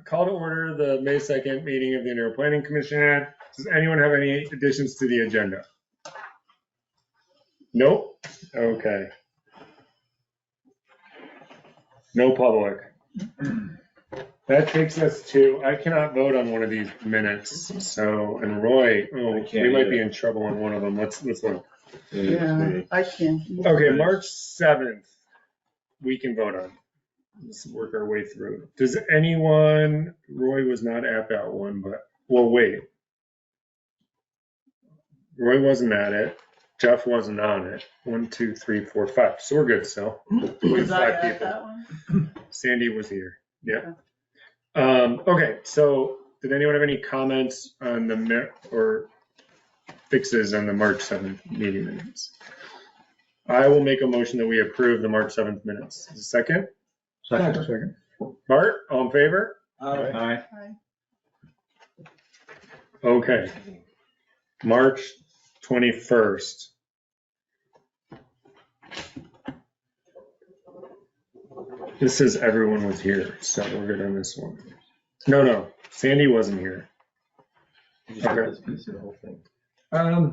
Call to order the May 2nd meeting of the Underhill Planning Commission. Does anyone have any additions to the agenda? Nope. Okay. No public. That takes us to, I cannot vote on one of these minutes. So, and Roy, we might be in trouble on one of them. Let's look. Yeah, I can. Okay, March 7th, we can vote on. Let's work our way through. Does anyone, Roy was not at that one, but, well, wait. Roy wasn't at it. Jeff wasn't on it. 1, 2, 3, 4, 5. So we're good still. Was I at that one? Sandy was here. Yeah. Okay, so did anyone have any comments on the, or fixes on the March 7th meeting minutes? I will make a motion that we approve the March 7th minutes. Is it second? Second. Bart, all in favor? Aye. Okay. March 21st. This says everyone was here, so we're good on this one. No, Sandy wasn't here. Okay.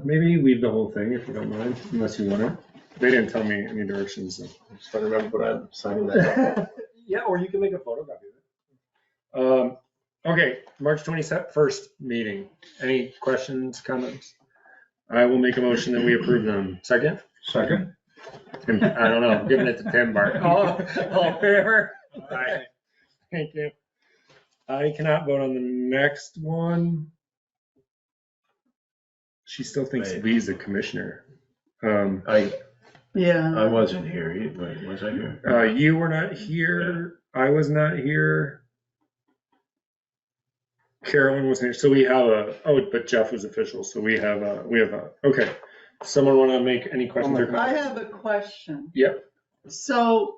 Maybe leave the whole thing if you don't mind, unless you want it. They didn't tell me any directions. So. I'm just trying to remember what I'm signing that. Yeah, or you can make a photocopy of it. Okay, March 21st meeting. Any questions, comments? I will make a motion that we approve them. Second? Second. I don't know, I'm giving it to Tim, Bart. All in favor? Aye. Thank you. I cannot vote on the next one. She still thinks Lee's a commissioner. I Yeah. wasn't here, but was I here? You were not here. I was not here. Carolyn was here. So we have but Jeff was official. So we have okay. Someone want to make any questions or I comments? have a question. Yep. So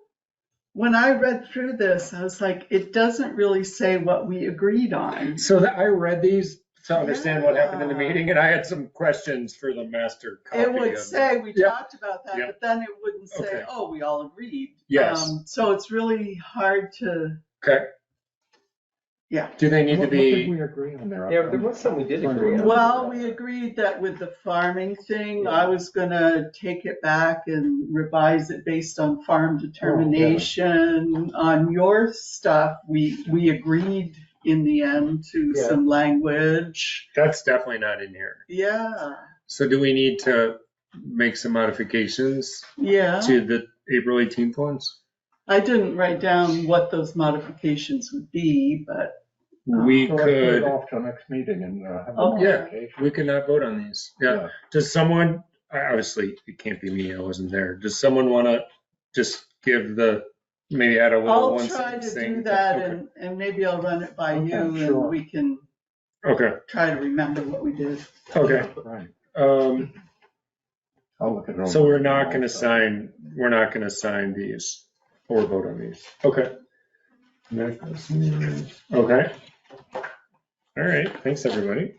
when I read through this, I was like, it doesn't really say what we agreed on. So I read these to understand what happened in the meeting, and I had some questions for the master copy. It would say, we talked about that, Yep. but then it wouldn't say, Okay. oh, we all agreed. Yes. So it's really hard to, Okay. Yeah. Do they need to What did be? we agree on there? Yeah, there was something we did agree on. well, we agreed that with the farming thing, I was gonna take it back and revise it based on farm determination. On your stuff, we agreed in the end to Yeah. some language. That's definitely not in here. Yeah, So do we need to make some modifications yeah. to the April 18th ones? I didn't write down what those modifications would be, but We So let's put it could, off till next meeting and have a Okay. modification. we could not vote on these. Yeah. Does someone, obviously, it can't be me, I wasn't there. Does someone want to just give maybe add a little I'll one try to thing? do that Okay. and maybe I'll run it by Okay, you sure. and we can Okay, try to remember what we did. okay. Right. I'll look at it. So we're not gonna sign these or vote on these. Okay. Okay. All right, thanks, everybody.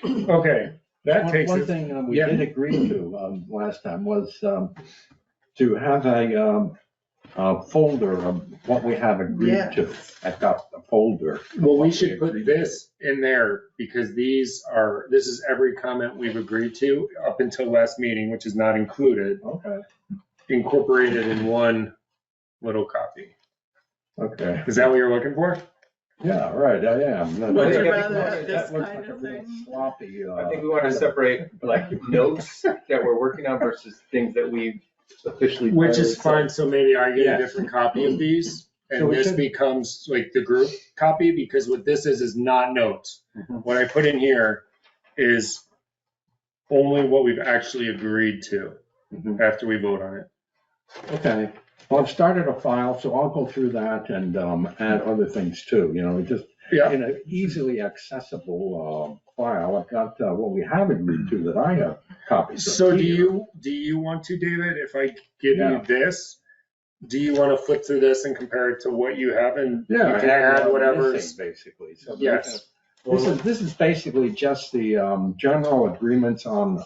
Okay, that takes One us, thing we yeah. did agree to last time was to have a folder of what we have agreed to. I've got a folder. well, we should put this in there because this is every comment we've agreed to up until last meeting, which is not included, Okay. incorporated in one little copy. Okay. Is that what you're looking for? Yeah, right, I am. Would I you think rather have this That looks kind like a of real thing? sloppy. I think we want to separate like notes that we're working on versus things that we've officially. Which is planted. fine, so maybe I get a Yes. different copy of these, So and we this should- becomes like the group copy, because what this is not notes. Mhm. What I put in here is only what we've actually agreed to Mhm. after we vote on it. Okay, well, I've started a file, so I'll go through that and add other things too, just Yeah, in an easily accessible file. I've got what we have agreed to that I have copies of. so here. do you want to, David, if I give you Yeah. this, do you want to flip through this and compare it to what you have, and you Yeah, can add whatever? basically. So Yes. This is basically just the general agreements on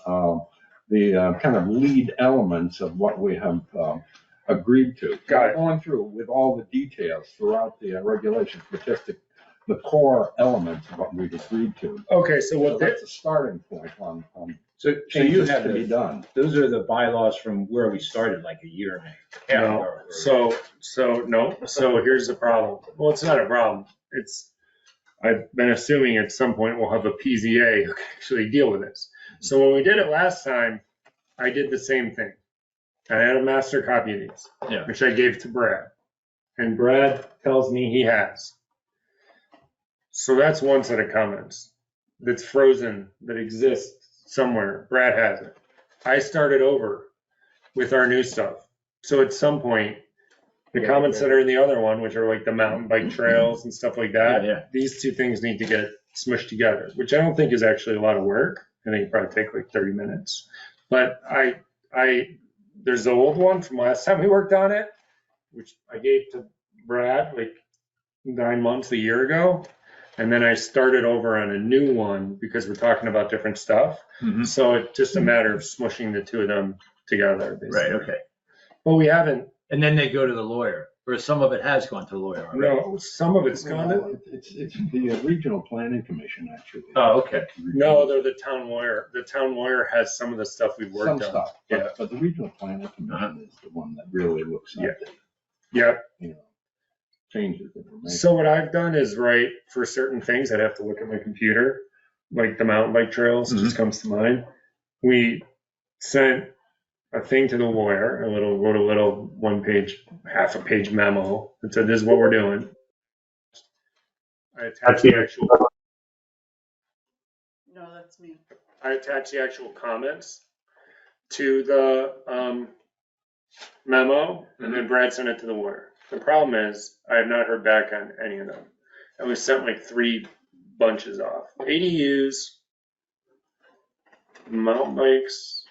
the kind of lead elements of what we have agreed to. Got it. Going through with all the details throughout the regulations, but just the core elements of what we've agreed to. Okay, so So what that's a starting point on So you changes have to be done. those are the bylaws from where we started, like a year and a half No, ago. so here's the problem. Well, it's not a problem. I've been assuming at some point we'll have a PZA who can actually deal with this. So when we did it last time, I did the same thing. I had a master copy of these, Yeah. which I gave to Brad. And Brad tells me he has. So that's one set of comments that's frozen, that exists somewhere. Brad has it. I started over with our new stuff. So at some point, the Yeah, comments yeah. that are in the other one, which are like the mountain bike trails and stuff like that, Yeah. these two things need to get smushed together, which I don't think is actually a lot of work. I think it probably take like 30 minutes. But there's the old one from last time we worked on it, which I gave to Brad like 9 months, a year ago. And then I started over on a new one because we're talking about different stuff. Mhm. So it's just a matter of smushing the two of them together, basically. Right, okay. But we haven't, And then they go to the lawyer, or some of it has gone to the lawyer already. no, some of it's gone. Well, it's the regional planning commission, actually. Oh, okay. No, they're the town lawyer. The town lawyer has some of the stuff we've Some worked on. stuff, Yeah. but the regional planning commission is the one that really looks at the, Yeah. changes that were made. So what I've done is write for certain things, I'd have to look at my computer, like the mountain bike trails just comes to mind. We sent a thing to the lawyer, wrote a little 1 page, half a page memo that said, this is what we're doing. I attached the actual No, that's me. comments to the memo, and then Brad sent it to the lawyer. The problem is, I have not heard back on any of them. And we sent like 3 bunches off. ADUs, mountain bikes.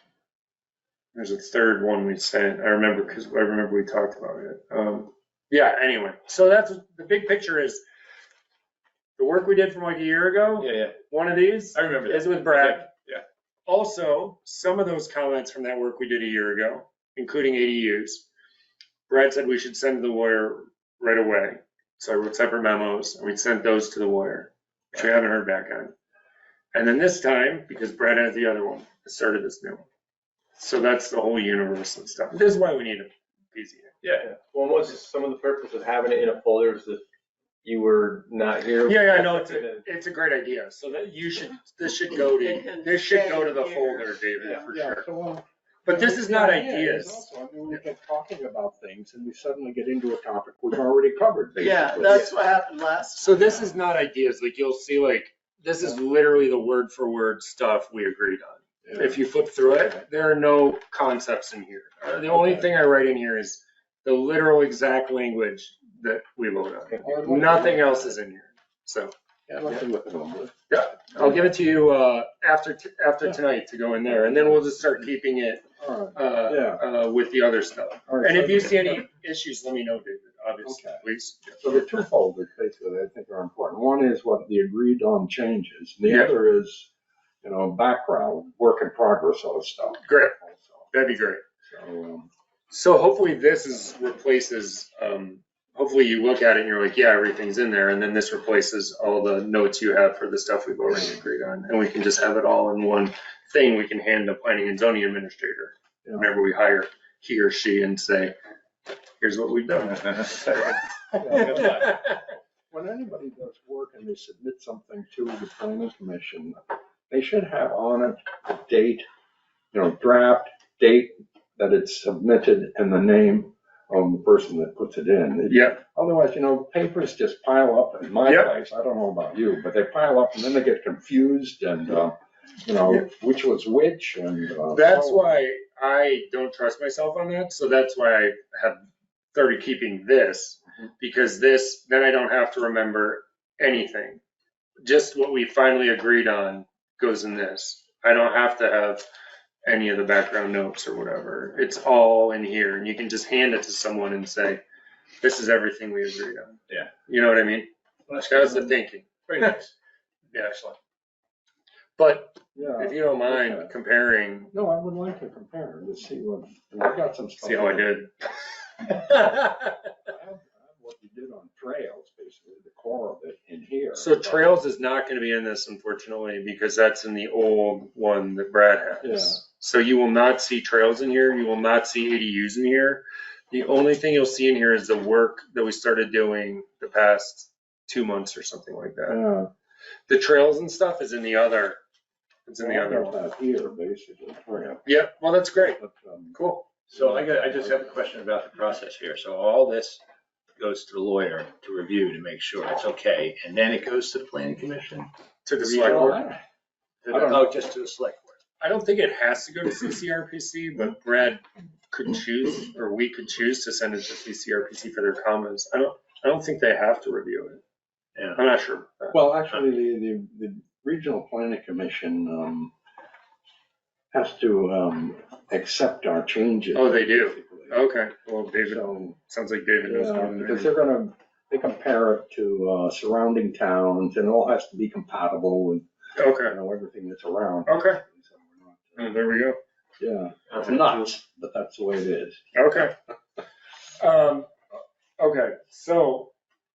There's a third one we sent. I remember because I remember we talked about it. Yeah, anyway. So that's the big picture is the work we did from like a year ago. Yeah. One of these I remember that. is with Brad. Yeah. Also, some of those comments from that work we did a year ago, including ADUs, Brad said we should send to the lawyer right away. So I wrote separate memos and we sent those to the lawyer, which we haven't heard back on. And then this time, because Brad has the other one, I started this new one. So that's the whole universe and stuff. This is why we need a PZA. Yeah. Well, was some of the purpose of having it in a folder is that you were not here? Yeah, I know it's a great idea. So that this should go to the folder, David, for Yeah, sure. so, But this is not the idea ideas. is also, I mean, we get talking about things and we suddenly get into a topic we've already covered, basically. Yeah, that's what happened last So time. this is not ideas. Like you'll see, like this is literally the word for word stuff we agreed on. Yeah. If you flip through it, there are no concepts in here. The only thing I write in here is the literal exact language that we vote on. Nothing else is in here. So Yeah, I'd like to look at them. I'll give it to you after tonight to go in there, and then we'll just start keeping it All right. with the other stuff. All right, And so- if you see any issues, let me know, David. Obviously, Okay. please. So the 2 folders, basically, I think are important. One is what the agreed on changes. The Yeah. other is, background, work in progress sort of stuff. Great. Also. That'd be great. So, So hopefully this replaces, hopefully you look at it and you're like, yeah, everything's in there. And then this replaces all the notes you have for the stuff we've already agreed on. And we can just have it all in one thing we can hand the planning and zoning administrator. Yeah. Whenever we hire he or she and say, here's what we've done. when anybody does work and they submit something to the planning commission, they should have on it a date, draft date that it's submitted and the name of the person that puts it in. Yeah, Otherwise, papers just pile up in my Yep. place. I don't know about you, but they pile up and then they get confused and, which was which and. that's so- why I don't trust myself on that. So that's why I have started keeping this, because then I don't have to remember anything. Just what we finally agreed on goes in this. I don't have to have any of the background notes or whatever. It's all in here, and you can just hand it to someone and say, this is everything we agreed on. Yeah. You know what I mean? That was the thinking. Very nice. Yeah. But Yeah. if you don't mind Okay. comparing, No, I would like to compare and to see what, and I've got some stuff. see how I did. What you did on trails, basically, the core of it in here. So trails is not gonna be in this, unfortunately, because that's in the old one that Brad has. Yeah. So you will not see trails in here, you will not see ADUs in here. The only thing you'll see in here is the work that we started doing the past 2 months or something like that. Yeah. The trails and stuff is in the other, it's in the Well, other I got one. that here, basically, trail. Yeah, well, that's great, But, cool. So I just have a question about the process here. So all this goes to the lawyer to review to make sure it's okay, and then it goes to the planning commission? To the select board. well, Oh, just to the select board. I don't think it has to go to CCRPC, but Brad could choose, or we could choose to send it to CCRPC for their comments. I don't think they have to review it. Yeah. I'm not sure. Well, actually, the regional planning commission, has to, accept our changes. Oh, they do? basically. Okay, well, David, So, sounds like David knows more than because me. they're gonna, they compare it to, surrounding towns, and it all has to be compatible with, Okay, everything that's around. Okay. So we're there we go. not- Yeah, it's nuts, but that's the way it is. Okay. Okay, so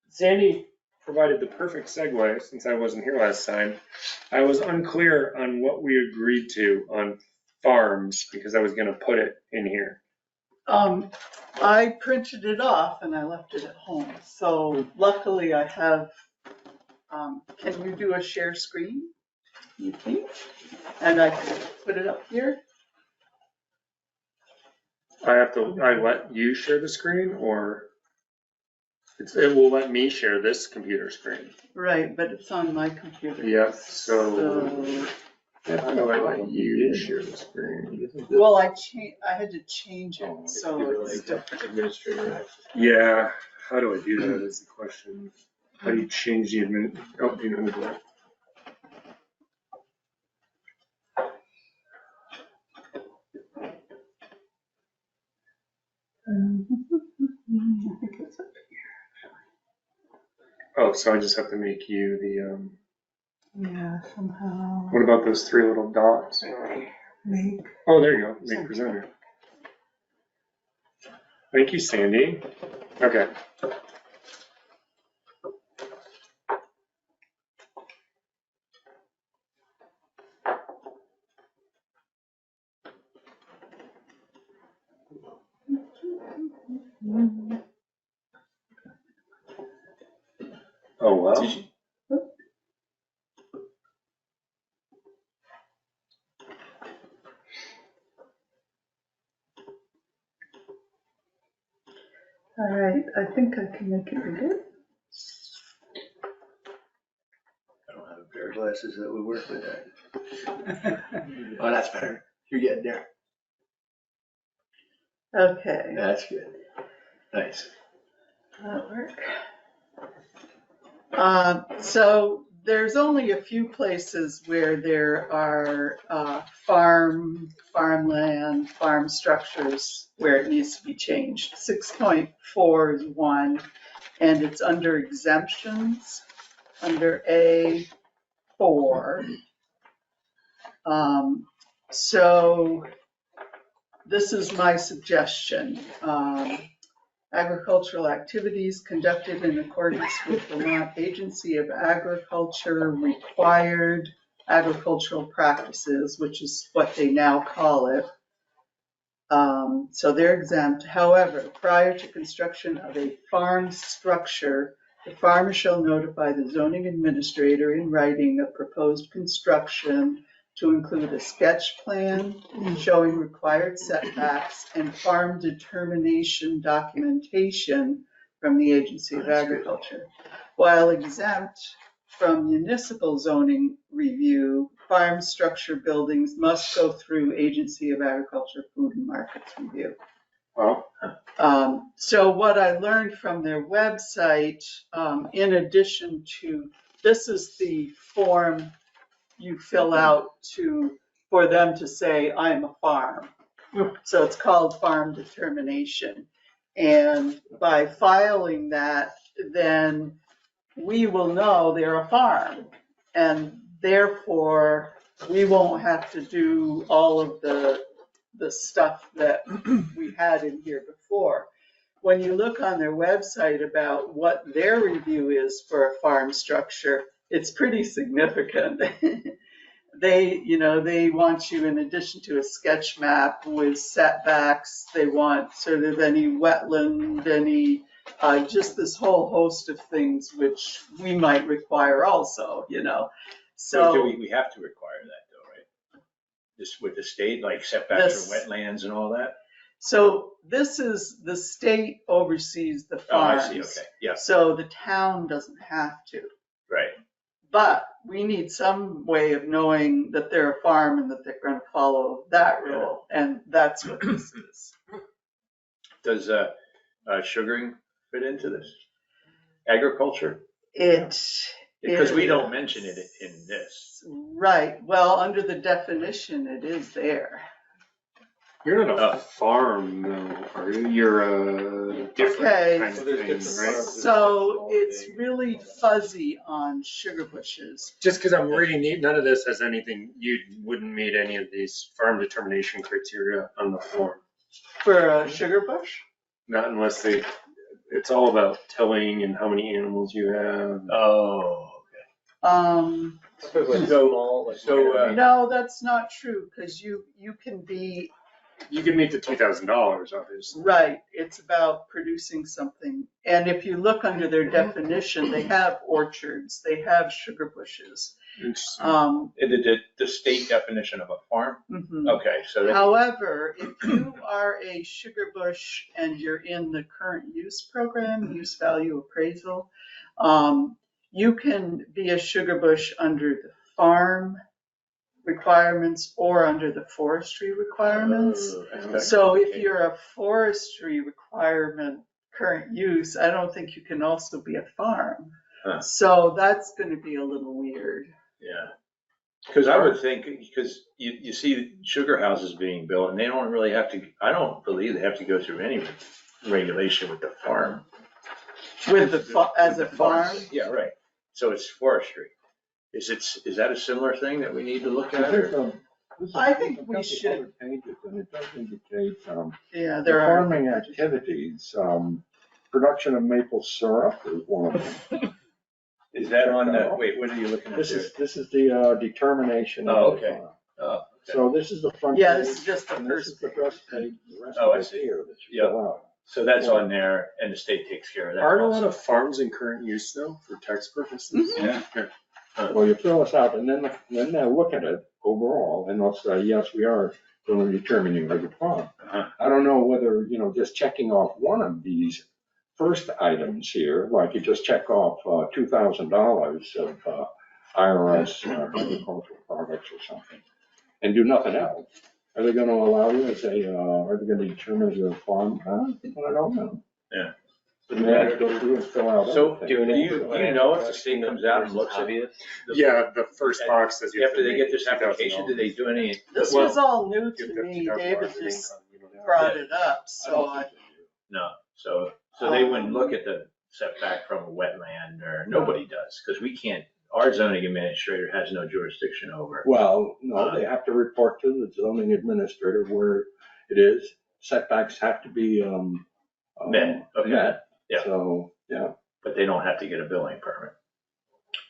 Sandy provided the perfect segue since I wasn't here last time. I was unclear on what we agreed to on farms because I was gonna put it in here. I printed it off and I left it at home. So luckily I have, can you do a share screen? You think? And I can put it up here? I let you share the screen or it will let me share this computer screen. Right, but it's on my computer. Yep, so So, how do I let you share the screen? well, I had to change it, so it's different. Administrator access. Yeah, how do I do that is the question. How do you change the oh, do you know how to do that? I think it's up Oh, so I just have to make you the, Yeah, somehow what about those three little dots? make. Oh, there you go, make presenter. Thank you, Sandy. Okay. Oh, well. All right, I think I can make it bigger. I don't have a pair of glasses that would work with that. Oh, that's better. You're getting there. Okay, That's good. Nice. that'll work. So there's only a few places where there are farmland, farm structures where it needs to be changed. 6.4 is one, and it's under exemptions, under A4. So this is my suggestion. Agricultural activities conducted in accordance with Vermont Agency of Agriculture required agricultural practices, which is what they now call it. So they're exempt. However, prior to construction of a farm structure, the farmer shall notify the zoning administrator in writing of proposed construction to include a sketch plan showing required setbacks and farm determination documentation from the Agency of Agriculture. While exempt from municipal zoning review, farm structure buildings must go through Agency of Agriculture Food and Markets review. Well, So what I learned from their website, in addition to, this is the form you fill out for them to say, I'm a farm. So it's called farm determination. And by filing that, then we will know they're a farm. And therefore, we won't have to do all of the stuff that we had in here before. when you look on their website about what their review is for a farm structure, it's pretty significant. They want you, in addition to a sketch map with setbacks, they want sort of any wetland, just this whole host of things which we might require also, So do So we have to require that though, right? This with the state, like setbacks for This- wetlands and all that? So this is, the state oversees the Oh, I farms. see, okay, yeah, So the town doesn't have to. right. But we need some way of knowing that they're a farm and that they're gonna follow that rule, and that's what this is. Does sugaring fit into this? Agriculture? Because we don't mention it in this. Right, well, under the definition, it is there. You're not Oh. a farm though, are you? You're a different Okay. kind So of there's thing, different right? farms. So it's really fuzzy on sugar bushes. Just because I'm reading, none of this has anything, you wouldn't meet any of these farm determination criteria on the form. For a sugar bush? Not unless it's all about tilling and how many animals you have. Oh, No, that's not true, because you can be, You could meet the $2,000, obviously. right, it's about producing something. And if you look under their definition, they have orchards, they have sugar bushes. Interesting. the state definition of a farm? Mhm. Okay, so that, However, if you are a sugar bush and you're in the current use program, use value appraisal, you can be a sugar bush under the farm requirements or under the forestry requirements. So if you're a forestry requirement current use, I don't think you can also be a farm. Huh. So that's gonna be a little weird. yeah. Because I would think, because you see sugar houses being built and they don't really have to, I don't believe they have to go through any regulation with the farm. With as a farm? Yeah, right. So it's forestry. Is that a similar thing that we need to look at? or- I think we should. Pages, and it does indicate, Yeah, the there are. farming activities, production of maple syrup is one of them. Is that on the, wait, what are you looking at This there? is the determination. Oh, of the okay. farm. Oh, okay. So this is the front. Yeah, page, this is just the and this first is the rest page. The rest Oh, I of it see. here that you Yeah. fill out. So that's on there and the state takes care of that. Aren't a lot also. of farms in current use though, for tax purposes? Yeah. Well, you fill this out and then they'll look at it overall and they'll say, yes, we are going to determine you as a farm. Uh-huh. I don't know whether, just checking off one of these first items here, like you just check off $2,000 of IRS agricultural products or something, and do nothing else. Are they gonna allow you to say, are they gonna determine you're a farm? I don't know. Yeah. Then they have to go through and fill out So everything. do you know if the state comes out and looks at it? Yeah, the first box says you have After to they make get this $2,000. application, do they do any? This Well, was all new You have to have me. $2,000 David in just income, you don't have- brought it up, so I, No, so they wouldn't look at the setback from a wetland or, nobody does, because we can't, our zoning administrator has no jurisdiction over. Well, no, they have to report to the zoning administrator where it is. Setbacks have to be, Met, okay. met. Yeah. So, yeah. But they don't have to get a building permit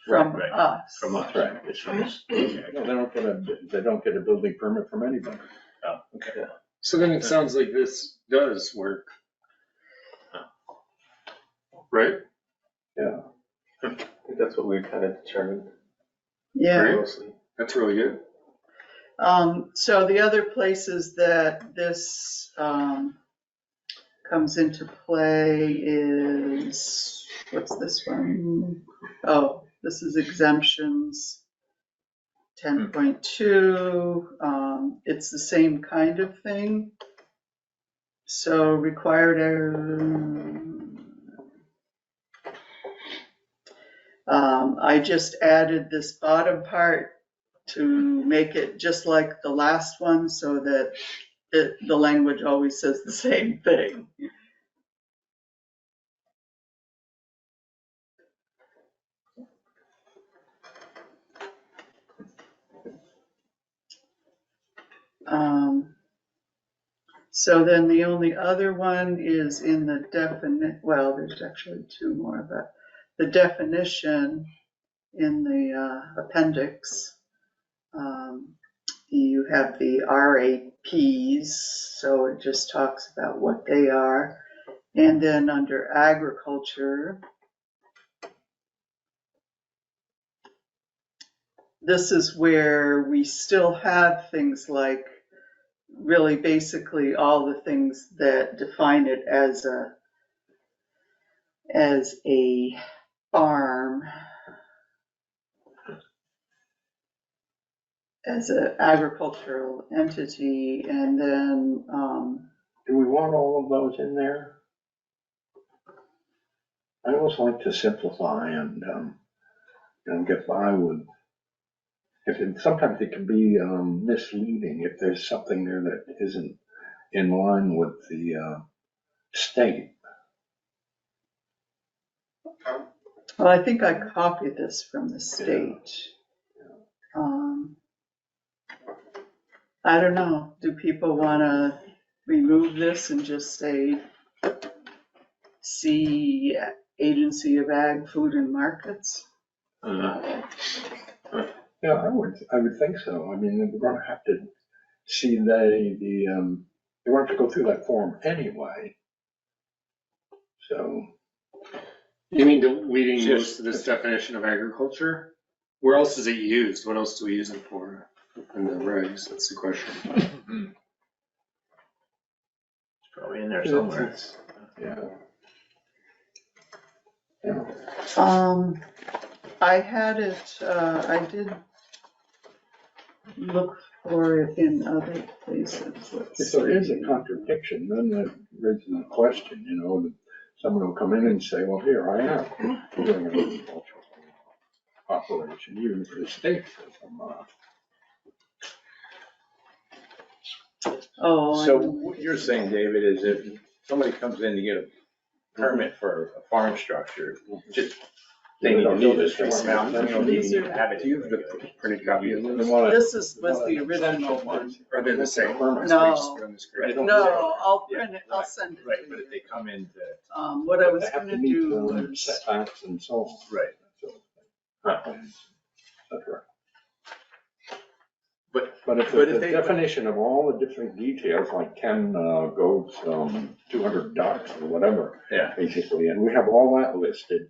from Right. us. from us. Right. It's from us. Okay. No, they don't get a building permit from anybody. Oh, okay. So then it sounds like this does work. Right? Yeah. I think that's what we kind of determined Yeah. mostly. That's really good. So the other places that this, comes into play is, what's this one? Oh, this is exemptions. 10.2, it's the same kind of thing. So required, I just added this bottom part to make it just like the last one so that the language always says the same thing. So then the only other one is in the well, there's actually two more, but the definition in the appendix. You have the RAPs, so it just talks about what they are. And then under agriculture, this is where we still have things like really basically all the things that define it as a farm, as an agricultural entity, and then Do we want all of those in there? I always like to simplify and, get by with, sometimes it can be misleading if there's something there that isn't in line with the state. well, I think I copied this from the state. I don't know, do people want to remove this and just say, see Agency of Ag, Food and Markets? Yeah, I would think so. I mean, we're gonna have to see they're gonna have to go through that form anyway. So, You mean deleting Just- most of this definition of agriculture? Where else is it used? What else do we use it for in the regs? That's the question. It's probably in there somewhere. yeah. I had it, I did look for it in other places. Let's If there is a see. contradiction, then that raises a question, that someone will come in and say, well, here I am doing an agricultural operation, even if the state says I'm not. Oh, I So know. what you're saying, David, is if somebody comes in to get a permit for a farm structure, just, they need to know this form out, they don't even need to have it. Do you have the printed copy of those? This was the original one. Are they the same? No. Right. No, I'll print it, I'll send it Right, to but if you. they come in to, What I was They have gonna to meet do the was, setbacks and so on. right, So, That's right. but, But if But the if they- definition of all the different details, like 10 goats, 200 ducks or whatever, yeah, basically, and we have all that listed.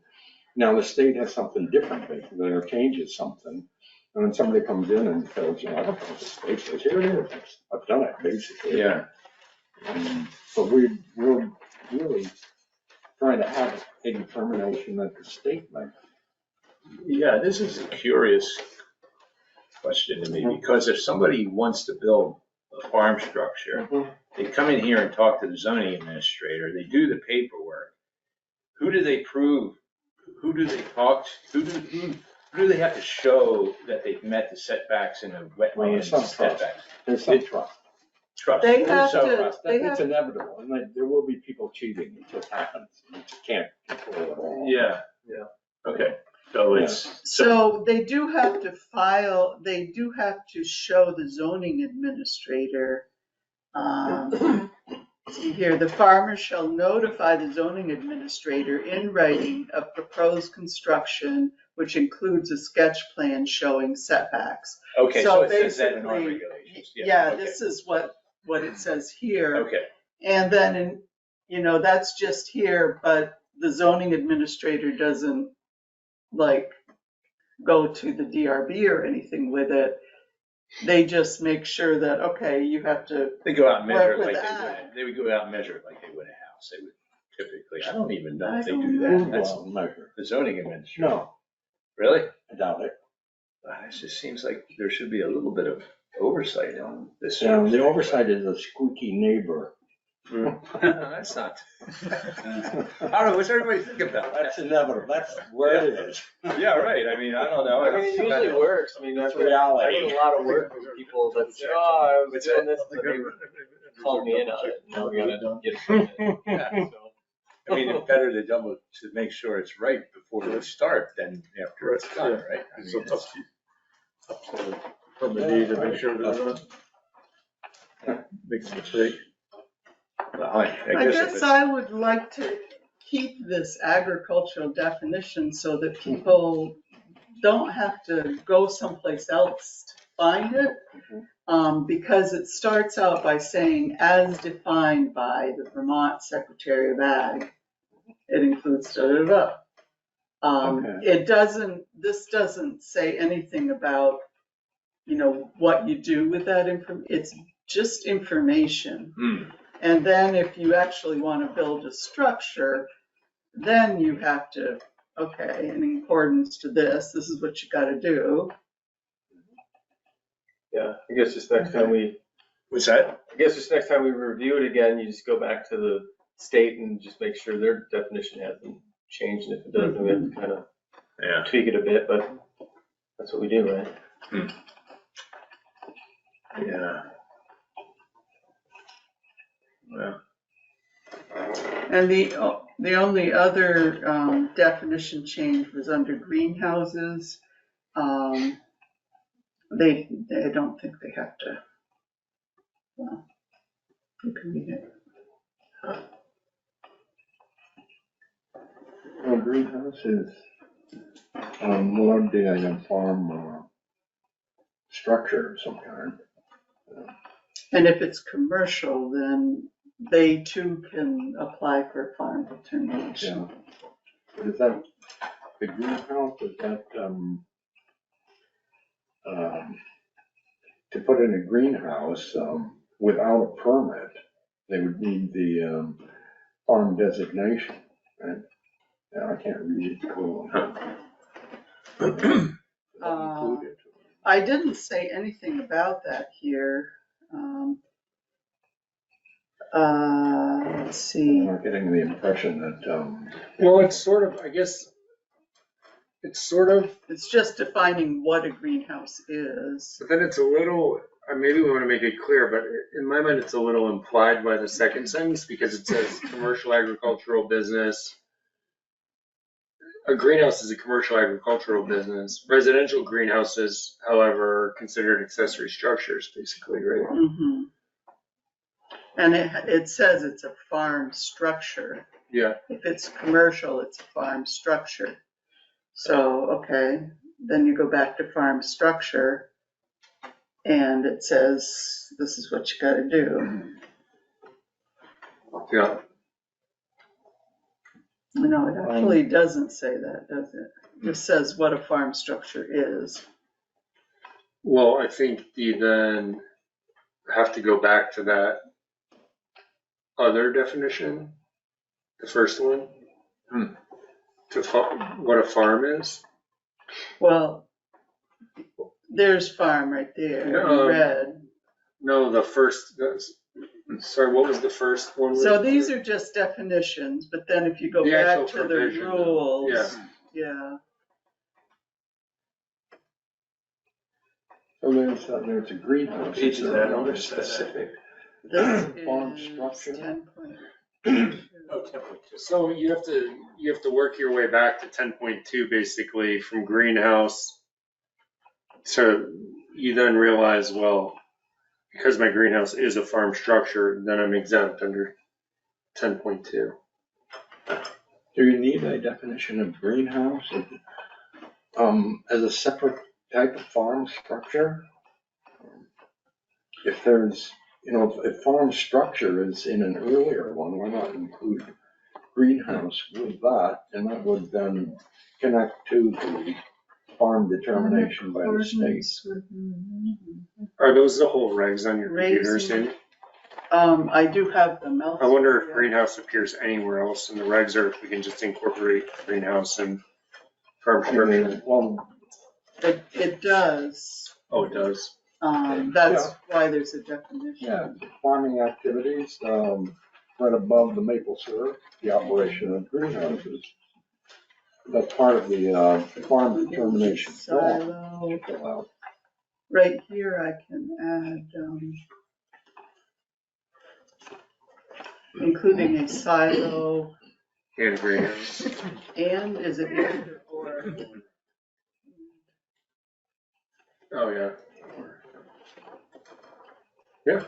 Now, the state has something different, basically, or changes something, and then somebody comes in and says, I don't know what the state says, here it is, I've done it, basically. yeah. But we're really trying to have a determination that the state makes. Yeah, this is a curious question to me, because if somebody wants to build a farm structure, they come in here and talk to the zoning administrator, they do the paperwork. Who do they prove, who do they talk, who do they have to show that they've met the setbacks and the wetlands some trust. setbacks? There's some trust. Trust. They have So, to- they It's have- inevitable, and there will be people cheating, it just happens, you can't control it all. Yeah, okay, so it's, so they do have to file, they do have to show the zoning administrator. See here, the farmer shall notify the zoning administrator in writing of proposed construction, which includes a sketch plan showing setbacks. okay, so So it says that in our basically, regulations, Yeah, okay. this is what it says here. Okay, And then, that's just here, but the zoning administrator doesn't go to the DRB or anything with it. They just make sure that, okay, you have to, they go out and measure it Work like with they that. would, they would go out and measure it like they would a house, they would typically, I don't even know if they I do don't that, know. that's Well, measure. the zoning administrator. No, Really? I doubt it. It just seems like there should be a little bit of oversight on this. Yeah, the oversight is a squeaky neighbor. That's not. I don't know, what's everybody think about that? That's inevitable, that's where it is. Yeah, right, I mean, I don't know. I mean, it usually works. I mean, I've It's reality. done a lot of work with people that say, oh, I was doing this, and they would call me in on it. Now we gotta get a permit. Yeah, so, I mean, it's better to double, to make sure it's right before we start than after it's done, right? I mean, So it's up to permittee to make sure they're not makes a mistake. I guess I would like to keep this agricultural definition so that people don't have to go someplace else to find it. Because it starts out by saying, as defined by the Vermont Secretary of Ag, it includes da-da-da. This doesn't say anything about, what you do with that information. It's just information. And then if you actually want to build a structure, then you have to, okay, in accordance to this is what you got to do. Yeah, I guess just next time What's that? I guess just next time we review it again, you just go back to the state and just make sure their definition hasn't changed. And if it does, then we have to kind of tweak it a bit, but that's what we do, right? Yeah. Well. And the only other definition change was under greenhouses. They don't think they have to. Well, you can read it. Well, greenhouse is, allowed to be a farm, structure of some kind. And if it's commercial, then they too can apply for farm determination. Yeah. Is that, the greenhouse, is that, to put in a greenhouse, without a permit, they would need the, farm designation, right? Yeah, I can't read it cool. I didn't say anything about that here. Let's see. I'm not getting the impression that, Well, it's sort of, I guess, It's just defining what a greenhouse is. but then it's a little, maybe we want to make it clear, but in my mind, it's a little implied by the second sentence because it says commercial agricultural business. A greenhouse is a commercial agricultural business. Residential greenhouses, however, are considered accessory structures, basically, right? Mm-hmm. And it says it's a farm structure. Yeah. If it's commercial, it's a farm structure. So, okay, then you go back to farm structure and it says, this is what you gotta do. Yeah. No, it actually doesn't say that, does it? It just says what a farm structure is. Well, I think you then have to go back to that other definition, the first one, to what a farm is. Well, there's farm right there in red. No, the first, sorry, what was the first one? So these are just definitions, but then if you go The back actual to the provision, rules, yeah. so there's a greenhouse. Page is that under specific? This Farm is structure. 10.2. Oh, 10.2. So you have to work your way back to 10.2 basically from greenhouse. So you then realize, well, because my greenhouse is a farm structure, then I'm exempt under 10.2. Do you need a definition of greenhouse as a separate type of farm structure? If there's, if farm structure is in an earlier one, why not include greenhouse with that? And that would then connect to the farm determination by the state. Are those the whole regs on your computer, Raising- Sandy? I do have them elsewhere. I wonder if greenhouse appears anywhere else in the regs or if we can just incorporate greenhouse and farm structure. Well, It does. Oh, it does. That's why there's a definition. yeah, farming activities, right above the maple syrup, the operation of greenhouses. That's part of the farm determination form. Silo. Fill out. Right here I can add, including a silo And greenhouse. and is it either or? Oh, yeah. Yeah.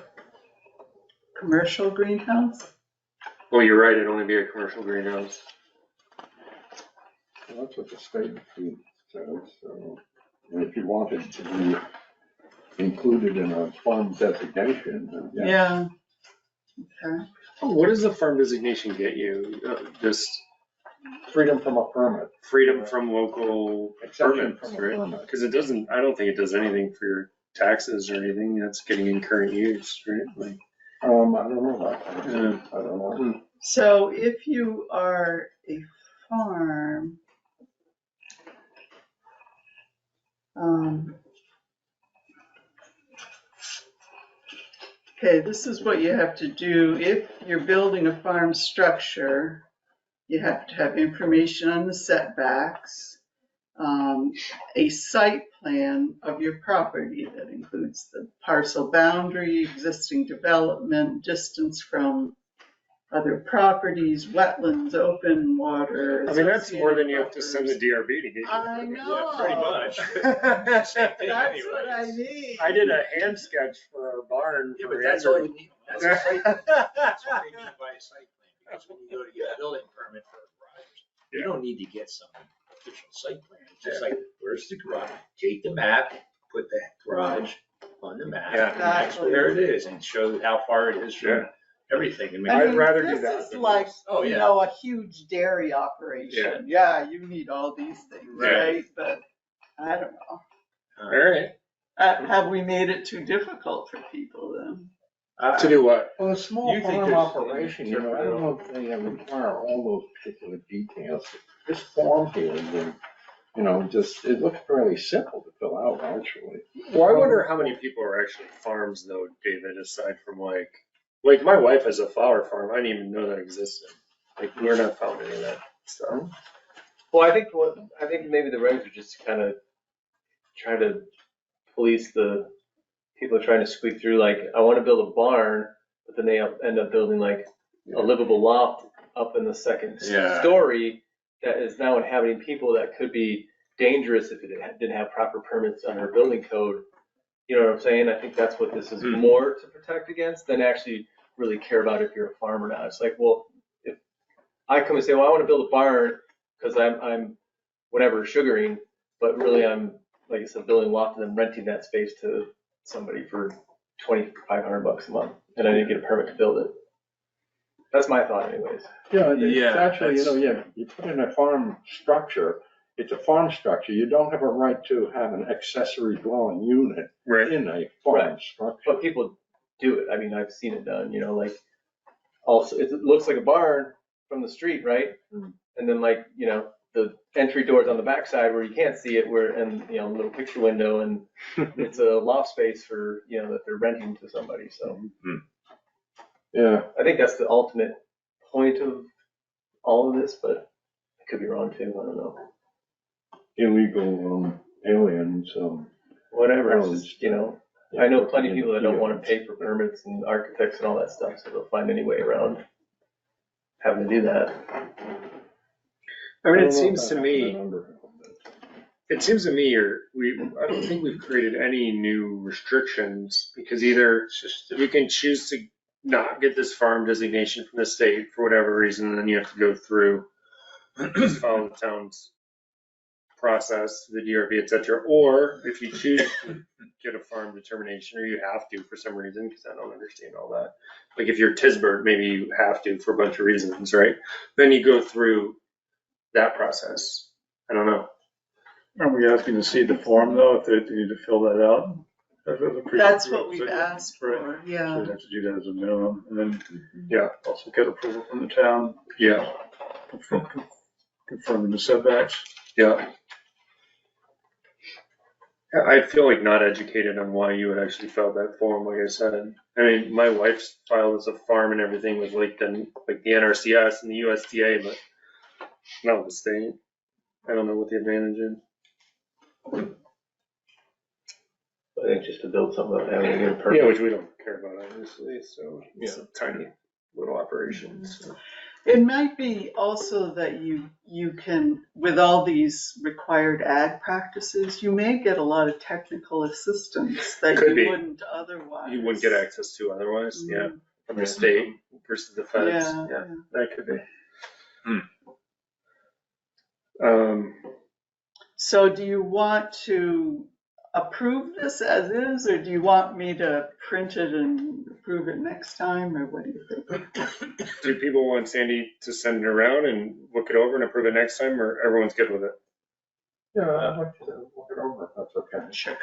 commercial greenhouse? Well, you're right, it'd only be a commercial greenhouse. Well, that's what the state food says, so, and if you wanted to be included in a farm designation, then yeah. Yeah. Okay. Oh, what does the farm designation get you? Just Freedom from a permit. freedom from local Exception permits, from a right? permit. Because it doesn't, I don't think it does anything for your taxes or anything. That's getting in current use, right? Like, I don't know that. I don't know. So if you are a farm, okay, this is what you have to do. If you're building a farm structure, you have to have information on the setbacks, a site plan of your property that includes the parcel boundary, existing development, distance from other properties, wetlands, open water. I mean, that's more than you have to send the DRB to get you. I know. Pretty much. That's Same thing what I anyways. mean. I did a hand sketch for our barn. Yeah, for but that's all Andrew. you need. That's a site plan. That's what they mean by a site plan, because when you go to get a building permit for a garage, you don't need to get some official site plan. It's just like, where's the garage? Take the map, put the garage on the map, Yeah. and that's where it is, and show how far it is from everything. And I'd rather do This that. is like, Oh, you yeah. know, a huge dairy operation. Yeah, you need all these things, right? But I don't know. All right. Have we made it too difficult for people then? To do what? Well, a small You think farm there's- operation, you know, I don't know if they require all those particular details. This form here, you know, just, it looks fairly simple to fill out, actually. Well, I wonder how many people are actually farms though, David, aside from like my wife has a flower farm. I didn't even know that existed. Like, we're not found any of that stuff. Well, I think maybe the regs are just kind of trying to police the people trying to squeak through. Like, I want to build a barn, but then they end up building like a livable loft up in the second story that is now inhabiting people that could be dangerous if it didn't have proper permits under building code. You know what I'm saying? I think that's what this is more to protect against than actually really care about if you're a farm or not. It's like, well, if I come and say, well, I want to build a barn because I'm whatever, sugaring, but really I'm, like I said, building a loft and then renting that space to somebody for $2,500 a month, and I didn't get a permit to build it. That's my thought anyways. Yeah, it's Yeah, actually, you know, that's- you put in a farm structure, it's a farm structure. You don't have a right to have an accessory dwelling unit Right. in a farm Right. structure. But people do it. I mean, I've seen it done, you know, like also, it looks like a barn from the street, right? And then like, you know, the entry doors on the backside where you can't see it, and, you know, a little picture window, and it's a loft space for, you know, that they're renting to somebody. So Yeah, I think that's the ultimate point of all of this, but I could be wrong too. I don't know. illegal aliens, Whatever, it's Oh, just, you know, I know plenty of people that don't want to pay for permits and architects and all that stuff, so they'll find any way around having to do that. I mean, it seems to me, I don't think we've created any new restrictions, because either you can choose to not get this farm designation from the state for whatever reason, and then you have to go through, just follow the town's process, the DRB, et cetera. Or if you choose to get a farm determination, or you have to for some reason, because I don't understand all that. Like if you're Tisbert, maybe you have to for a bunch of reasons, right? Then you go through that process. I don't know. Are we asking to see the form though, if they need to fill that out? That's what we've asked for, So yeah. we'd have to do that as a minimum, and then Yeah. also get approval from the town, Yeah. confirming the setbacks. Yeah. I feel like not educated on why you would actually fill that form, like I said. I mean, my wife's filed as a farm and everything with like the NRCS and the USDA, but not the state. I don't know what the advantage is. I think just to build something without having to get a permit. Yeah, which we don't care about, obviously, so it's a tiny little operation, so. It might be also that you can, with all these required ag practices, you may get a lot of technical assistance that Could be. you wouldn't otherwise. You wouldn't get access to otherwise, yeah. from the state versus the feds. Yeah. That could be. So do you want to approve this as is, or do you want me to print it and approve it next time, or what do you think? Do people want Sandy to send it around and look it over and approve it next time, or everyone's good with it? Yeah, I'd like to look it over, if that's okay. Sure.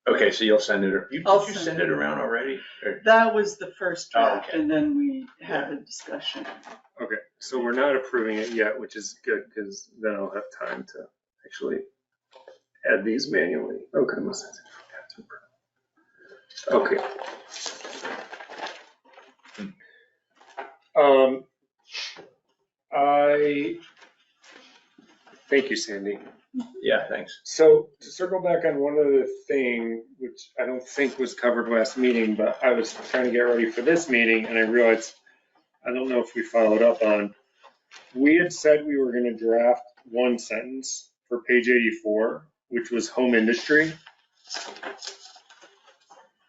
Okay, so you'll send it, did I'll you send send it. it around already? Or- That was the first draft, okay. and then we had a discussion. Okay, so we're not approving it yet, which is good, because then I'll have time to actually add these manually. Okay, okay. Thank you, Sandy. Yeah, thanks. So to circle back on one other thing, which I don't think was covered last meeting, but I was trying to get ready for this meeting and I realized, I don't know if we followed up on, we had said we were gonna draft one sentence for page 84, which was home industry.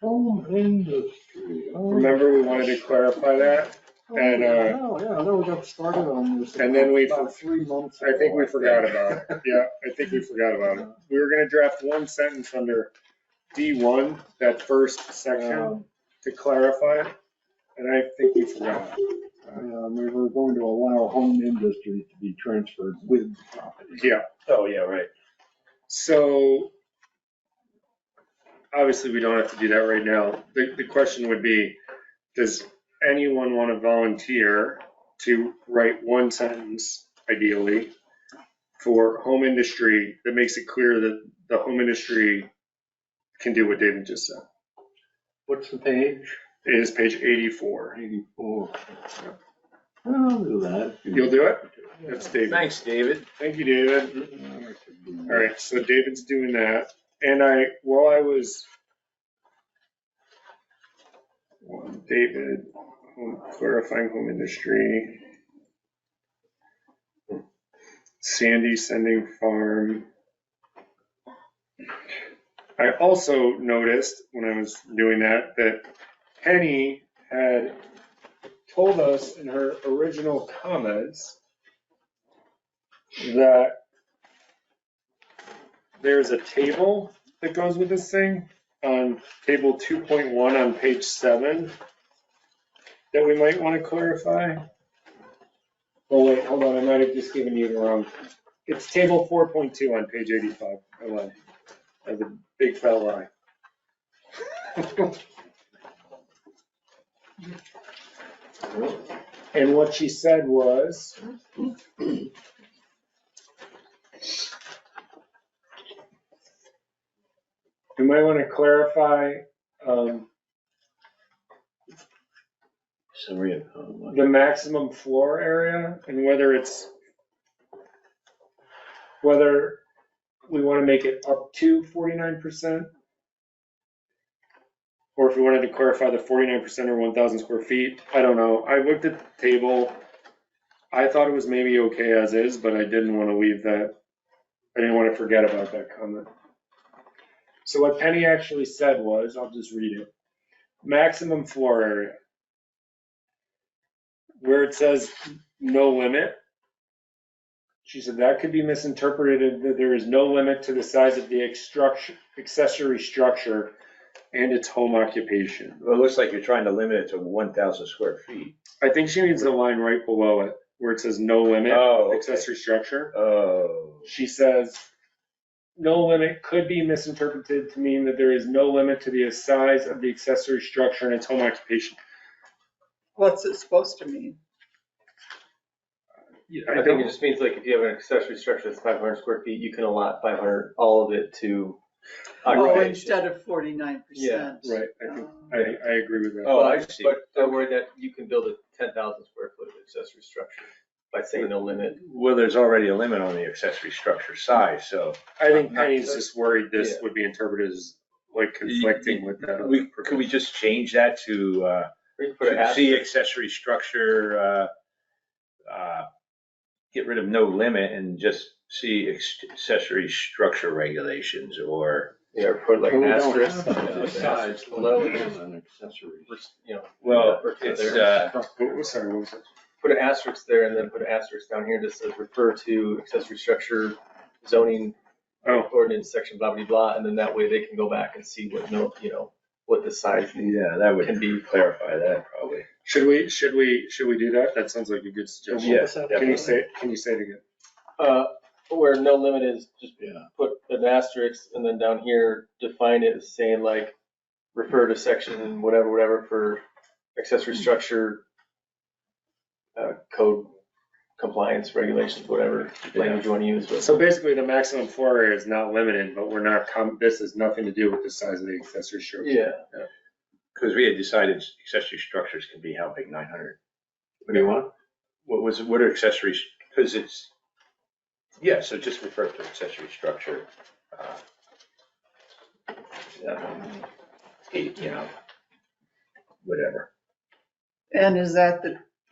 Home industry. Remember, we wanted to clarify that? And, Yeah, then we got started on this. And then we, about 3 months I think we ago, forgot about it. Yeah, I think we forgot about it. We were gonna draft one sentence under D1, that first section, to clarify it, and I think we forgot. We were going to allow home industry to be transferred with property. Yeah, Oh, yeah, right. so obviously we don't have to do that right now. The question would be, does anyone want to volunteer to write one sentence, ideally, for home industry that makes it clear that the home industry can do what David just said? What's the page? It is page 84. 84. I'll do that. You'll do it? That's David. Thanks, David. Thank you, David. All right, so David's doing that. And David, clarifying home industry. Sandy sending farm. I also noticed when I was doing that Penny had told us in her original comments that there's a table that goes with this thing on table 2.1 on page 7 that we might want to clarify. Oh wait, hold on, I might have just given you the wrong. It's table 4.2 on page 85. I lied. I have a big fat lie. And what she said was, we might want to clarify Summary of the maximum floor area and whether we want to make it up to 49%, or if we wanted to clarify the 49% or 1,000 square feet. I don't know. I looked at the table. I thought it was maybe okay as is, but I didn't want to leave that. I didn't want to forget about that comment. So what Penny actually said was, I'll just read it. Maximum floor area. Where it says no limit, she said that could be misinterpreted that there is no limit to the size of the accessory structure and its home occupation. Well, it looks like you're trying to limit it to 1,000 square feet. I think she means the line right below it where it says no limit, okay. accessory structure. Oh. She says no limit could be misinterpreted to mean that there is no limit to the size of the accessory structure and its home occupation. What's it supposed to mean? I think it just means like if you have an accessory structure that's 500 square feet, you can allot 500, all of it to Oh, occupation. instead of 49%. Yeah, right. I agree with that. Oh, I see. But I'm worried that you can build a 10,000 square foot accessory structure by saying no limit. Well, there's already a limit on the accessory structure size, so. I think Penny's just worried this would be interpreted as like conflicting with that. Could we just change that to see accessory structure, get rid of no limit and just see accessory structure regulations, or Yeah, or put like Well, an we don't asterisk. have an the size asterisk below it, just, and accessories. you know. Well, refer to it's, there. Sorry, what was that? Put an asterisk there and then put an asterisk down here that says refer to accessory structure zoning Oh, ordinance section, blah, blah, blah, and then that way they can go back and see what, what the size yeah, that would can be. clarify that probably. should we do that? That sounds like a good suggestion. Yeah, Can you say it again? Where no limit is, just Yeah. put an asterisk and then down here, define it as saying like, refer to section whatever for accessory structure, code compliance regulations, whatever language you want to use. But So basically, the maximum floor area is not limited, but we're not, this has nothing to do with the size of the accessory structure. yeah, Because we had decided accessory structures can be how big, 900? what do you want? What are accessories, because it's, yeah, so just refer to accessory structure. Whatever. And is that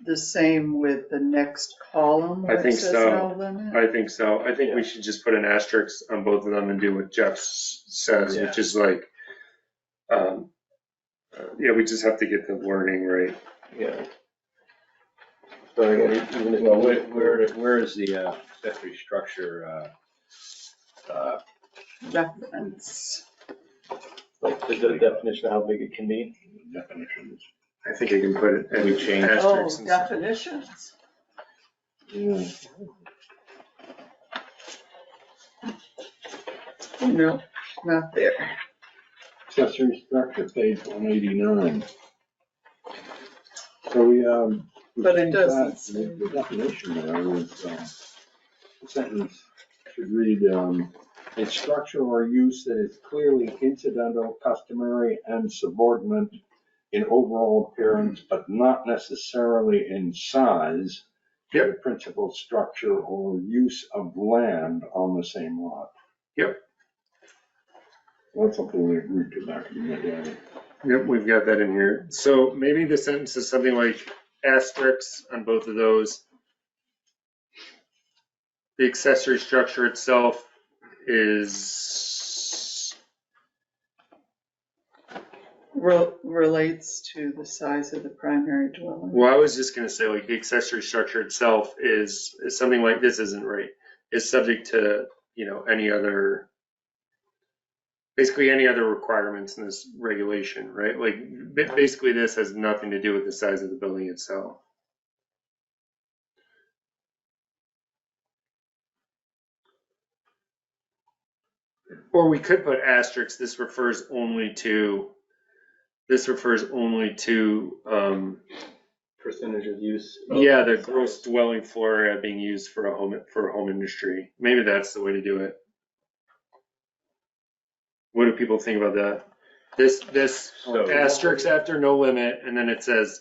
the same with the next column? I where it think says so. no limit? I think so. I think we Yeah. should just put an asterisk on both of them and do what Jeff says, which is like, yeah, we just have to get the wording right. Yeah. So even if, Well, where is the accessory structure? Reference. like the definition of how big it can be. Definitions. I think I can put it in We change- Oh, asterisks and stuff. definitions? Yeah. No, not there. Accessory structure, page 189. So we But it changed doesn't that. say. The definition there was, the sentence should read, a structure or use that is clearly incidental, customary, and subordinate in overall appearance, but not necessarily in size, to the principal structure or use of land on the same lot. Yep. That's something we agreed to back in the day. Yep, we've got that in here. So maybe the sentence is something like asterisks on both of those. The accessory structure itself is, Relates to the size of the primary dwelling. well, I was just gonna say, like, the accessory structure itself is something like, this isn't right. Is subject to, any other, basically any other requirements in this regulation, right? Like, basically this has nothing to do with the size of the building itself. Or we could put asterisks, this refers only to, Percentage of use. yeah, the gross dwelling floor area being used for a home industry. Maybe that's the way to do it. What do people think about that? This So- asterisk after no limit, and then it says,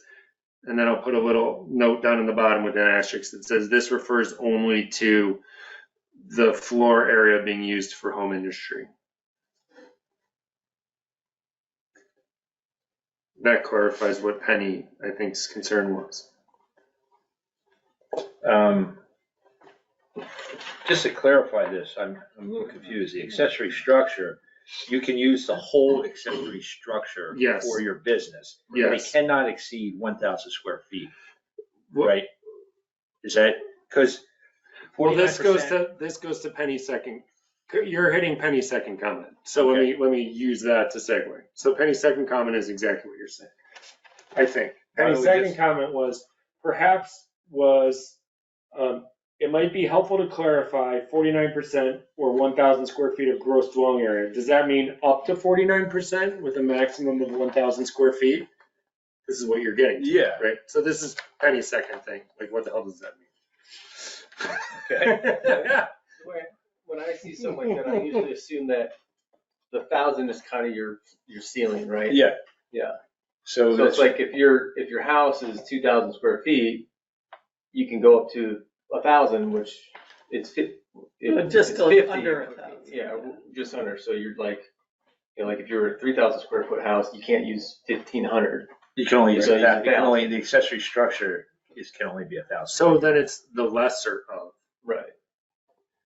and then I'll put a little note down in the bottom with an asterisk that says this refers only to the floor area being used for home industry. That clarifies what Penny, I think's concern was. Just to clarify this, I'm a little confused. The accessory structure, you can use the whole accessory structure Yes. for your business. But Yes. it cannot exceed 1,000 square feet, Well- right? Is that, because Well, this 49%. goes to Penny's second. You're hitting Penny's second comment. So let me use that to segue. So Penny's second comment is exactly what you're saying. I think Why don't Penny's we second just- comment was it might be helpful to clarify 49% or 1,000 square feet of gross dwelling area. Does that mean up to 49% with a maximum of 1,000 square feet? This is what you're getting to, Yeah. right? So this is Penny's second thing. Like, what the hell does that mean? Okay. When I see something like that, I usually assume that the 1,000 is kind of your ceiling, right? Yeah. Yeah. So So it's that's, like if your house is 2,000 square feet, you can go up to 1,000, which it's Just it's go 50. under 1,000. Yeah, just under. So you're like, like if you're a 3,000 square foot house, you can't use 1,500. you can only use So you that, can the accessory structure can only be 1,000. So then it's the lesser of. Right.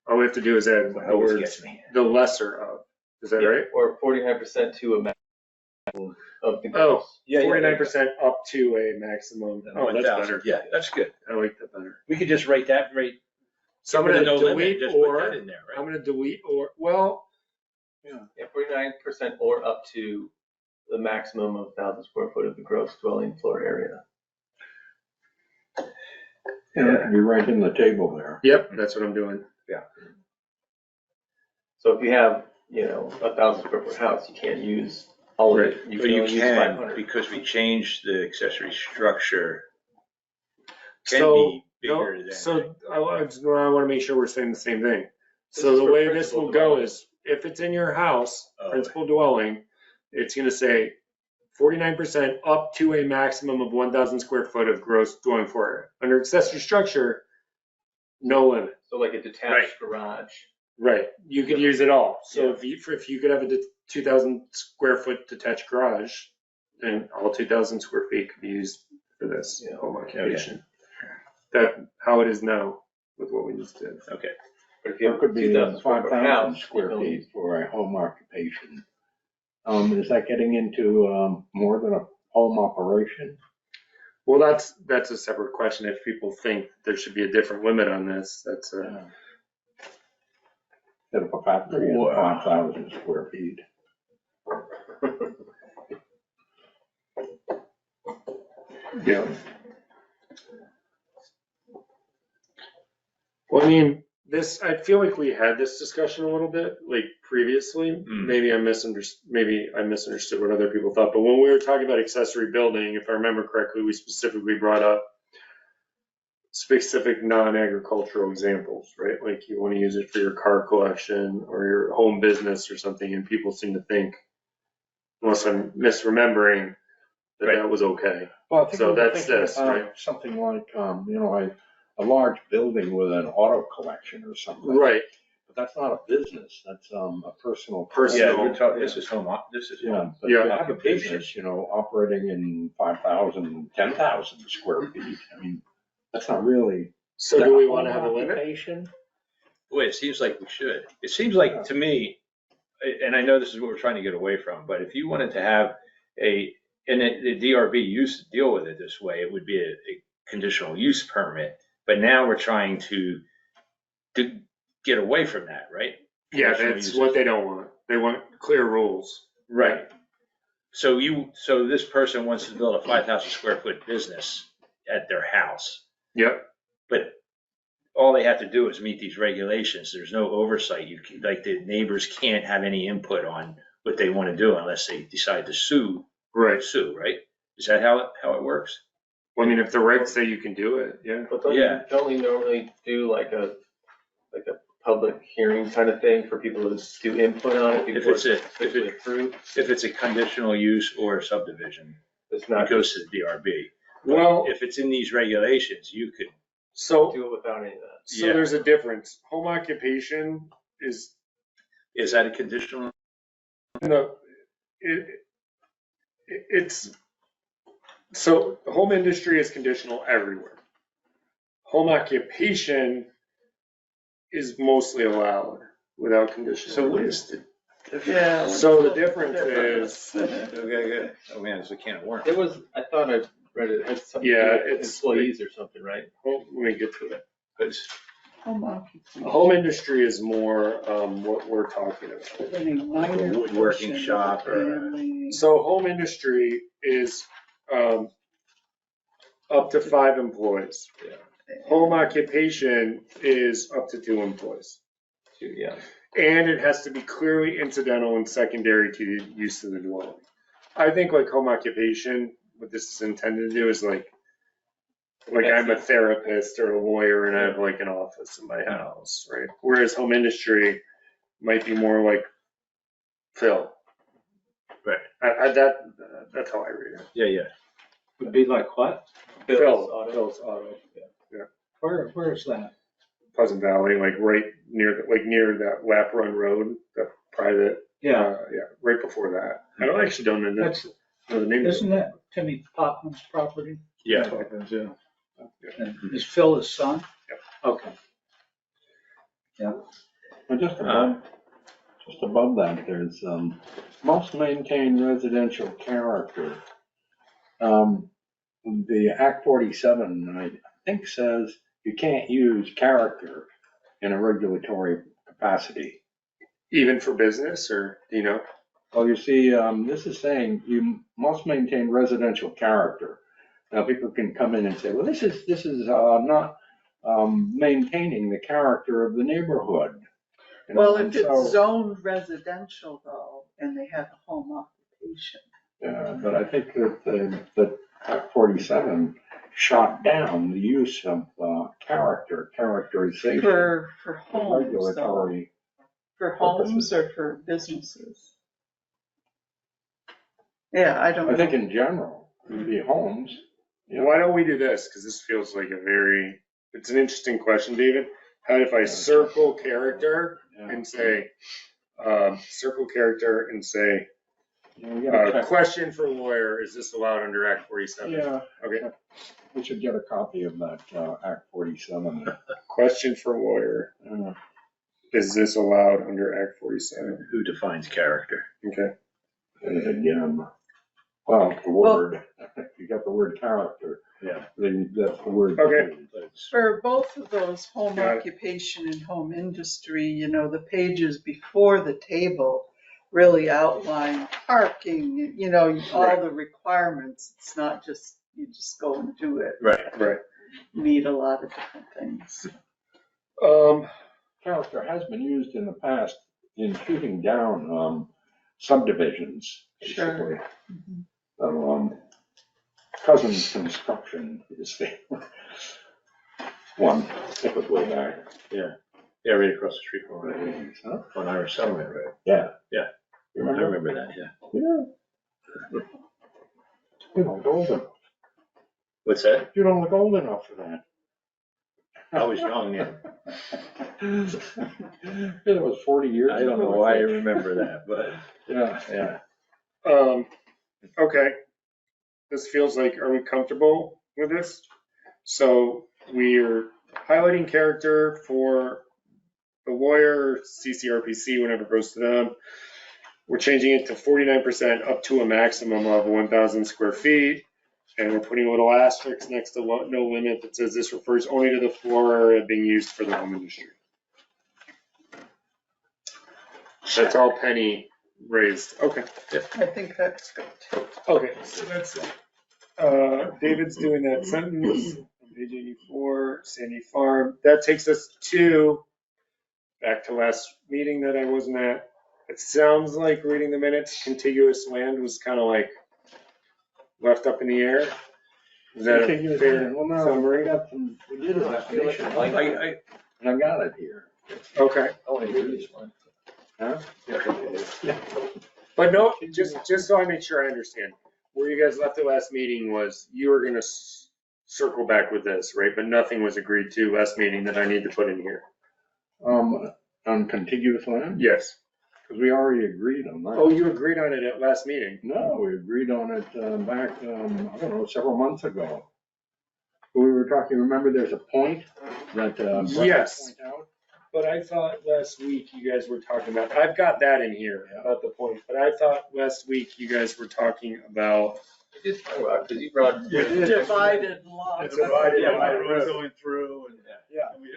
All we have to do is add the Always words, gets me. the lesser of Is that right? Or 49% to a maximum of the Oh, gross. Yeah, yeah, 49% up to a maximum. Oh, that's 1,000. better. Yeah, that's good. I like that better. We could just write that right. So I'm Put a gonna no limit, delete just put that or, in there, right? I'm gonna delete or, well, Yeah, 49% or up to the maximum of 1,000 square foot of the gross dwelling floor area. Yeah, it could be right in the table there. yep, that's what I'm doing. So if you have, 1,000 square foot house, you can't use all of it. But can you only use can, 500. because we changed the accessory structure. Can So, be no, bigger than. so I wanna make sure we're saying the same thing. This So is the for way this principal will go dwelling. is, if it's in your house, Oh. principal dwelling, it's gonna say 49% up to a maximum of 1,000 square foot of gross dwelling floor area. Under accessory structure, no limit. So like a detached garage. Right, you could use it all. So if you could have a 2,000 square foot detached garage, then all 2,000 square feet could be used for this home occupation. That, how it is now with what we just did. Okay. But if you It have could be 2,000 square foot 5,000 house, square you can feet for a home occupation. Is that getting into, more than a home operation? Well, that's a separate question. If people think there should be a different limit on this, that's a, Instead of a factory and Wow. 5,000 square feet. yeah. Well, I mean, I feel like we had this discussion a little bit, like previously. Mm. Maybe I misunderstood what other people thought. But when we were talking about accessory building, if I remember correctly, we specifically brought up specific non-agricultural examples, right? Like you want to use it for your car collection or your home business or something, and people seem to think, unless I'm misremembering, that Right. that was okay. Well, I think So we were that's thinking this, about right? something like, a large building with an auto collection or something. Right. But that's not a business, that's, a personal. Personal. Yeah, we're talking, this is home, this is Yeah, home. but you Yeah. have a business, operating in 5,000, 10,000 square feet. I mean, that's not really. So do we want to have a limit? Occupation? Boy, it seems like we should. It seems like, to me, and I know this is what we're trying to get away from, but if you wanted to have and the DRB used to deal with it this way, it would be a conditional use permit. But now we're trying to get away from that, right? Yeah, Conditional that's uses. what they don't want. They want clear rules. Right. So this person wants to build a 5,000 square foot business at their house, Yep. but all they have to do is meet these regulations. There's no oversight. Like the neighbors can't have any input on what they want to do unless they decide to sue, Right. right? Is that how it works? Well, I mean, if the regs say you can do it, yeah. But Yeah. don't we normally do like a public hearing kind of thing for people to do input on it before it's officially approved? If it's a conditional use or subdivision, It's not it goes to the DRB. Well, If it's in these regulations, you could, so do it without any of that. so yeah. there's a difference. Home occupation is is that a conditional? no, it's so the home industry is conditional everywhere. Home occupation is mostly allowed without condition. So what is the? Yeah. So the difference is, Okay, good. Oh man, it's a can of worms. I thought I read it, it's something Yeah, to do with it's employees or something, right? let me get to it. Because Home occupation. Home industry is more what we're talking about. Any minor Like a woodworking portion shop of or- family. So home industry is up to 5 employees. Home occupation is up to 2 employees. Yeah. And it has to be clearly incidental and secondary to the use of the dwelling. I think like home occupation, what this is intended to do is like I'm a therapist or a lawyer and I have like an office in my house, right? Whereas home industry might be more like Phil. Right. That's how I read it. yeah. Would be like what? Phil's Auto. Phil's Auto. Where is that? Pleasant Valley, like right near that Lap Run Road, that private. Yeah, right before that. I actually don't know the name. Isn't that Timmy Popman's property? Yeah. Yeah. And is Phil his son? Yep. Okay. But just about. just above that, there's, most maintained residential character. The Act 47, I think, says you can't use character in a regulatory capacity. Even for business, or, do you know? Well, you see, this is saying you must maintain residential character. Now, people can come in and say, well, this is not maintaining the character of the neighborhood. You know, Well, and if it's so- zoned residential though, and they have a home occupation. Yeah, but I think that Act 47 shot down the use of characterization. For homes though, Regulatory. for homes or for businesses? Yeah, I don't know. I think in general, it'd be homes. Yeah. Why don't we do this? Because this feels like it's an interesting question, David. How if I circle character Yeah. and say, Yeah, we gotta check. question for lawyer, is this allowed under Act 47? Yeah, Okay, we should get a copy of that Act 47. question for lawyer, Uh, is this allowed under Act 47? Who defines character? Okay, Again, well, the word, you got the word character. Yeah. Then that's the word. Okay. For both of those, home Got it. occupation and home industry, you know, the pages before the table really outline parking, you know, all the requirements. It's not just, you just go and do it. Right. right. You need a lot of different things. Character has been used in the past in shooting down subdivisions, basically. Sure. So, Cousins Construction is the one typically back. Yeah, right across the street from it, Huh? on Irish Settlement Road. Yeah. Yeah. You I remember? remember that, yeah. Yeah. You don't look old enough. What's that? You don't look old enough for that. I was young then. It was 40 years ago. I don't know why I remember that, but. Yeah. Okay, this feels like, are we comfortable with this? So we're highlighting character for the lawyer, CCRPC, whenever it goes to them. We're changing it to 49% up to a maximum of 1,000 square feet. And we're putting a little asterisk next to no limit that says this refers only to the floor area being used for the home industry. That's all Penny raised. Okay. I think that's good. Okay, so that's, David's doing that sentence on page 84, Sandy Farm. That takes us back to last meeting that I wasn't at. It sounds like reading the minutes, contiguous land was kind of like left up in the air. Is that a fair Well, no, summary? we did a definition. I And I got it here. Okay, only do this one. Huh? but no, just so I make sure I understand, where you guys left the last meeting was you were gonna circle back with this, right? But nothing was agreed to last meeting that I need to put in here. On contiguous land? Yes. Because we already agreed on that. Oh, you agreed on it at last meeting. No, we agreed on it back, I don't know, several months ago. We were talking, remember there's a point that. Brett Yes. pointed out? But I thought last week you guys were talking about, I've got that in here about the point, but I thought last week you guys were talking about. We did talk about, because you brought. Divided lots. Divided Yeah, by I road. was going through and Yeah. we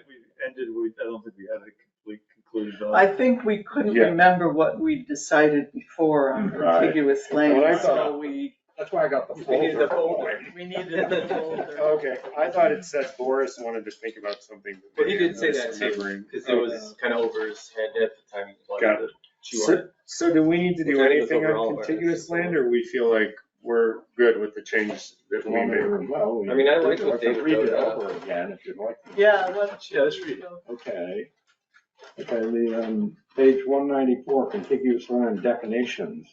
ended, I don't think we had a complete conclusion on I it. think we couldn't Yeah. remember what we decided before on Right. contiguous Well, I land, thought- so we That's why I got the We needed the folder. folder. we needed the folder. Okay, I thought it said Boris wanted to think about something. But he did say that too, Remembering. because it was kind of over his head at the time. He Got wanted to chew on it. So do we need to do Which I think was anything overall on better. contiguous land, or we feel like we're good with the changes that we made? Well, I mean, I like what I can David read it wrote up. over again if you'd like. Yeah, why don't you? Yeah, let's read it. Okay. Okay, the, page 194, contiguous land definitions.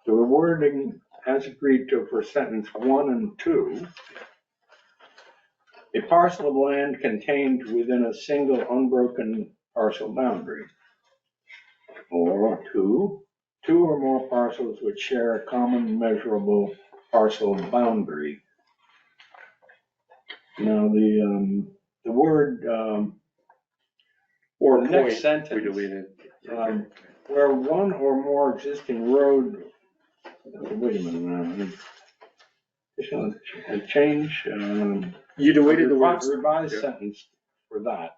The wording as agreed to for sentence 1 and 2. A parcel of land contained within a single unbroken parcel boundary. Or 2 or more parcels which share a common measurable parcel boundary. Now, the word, Or the point, next sentence. we deleted. Where one or more existing road, wait a minute, change, You deleted the words. revised Yeah. sentence for that.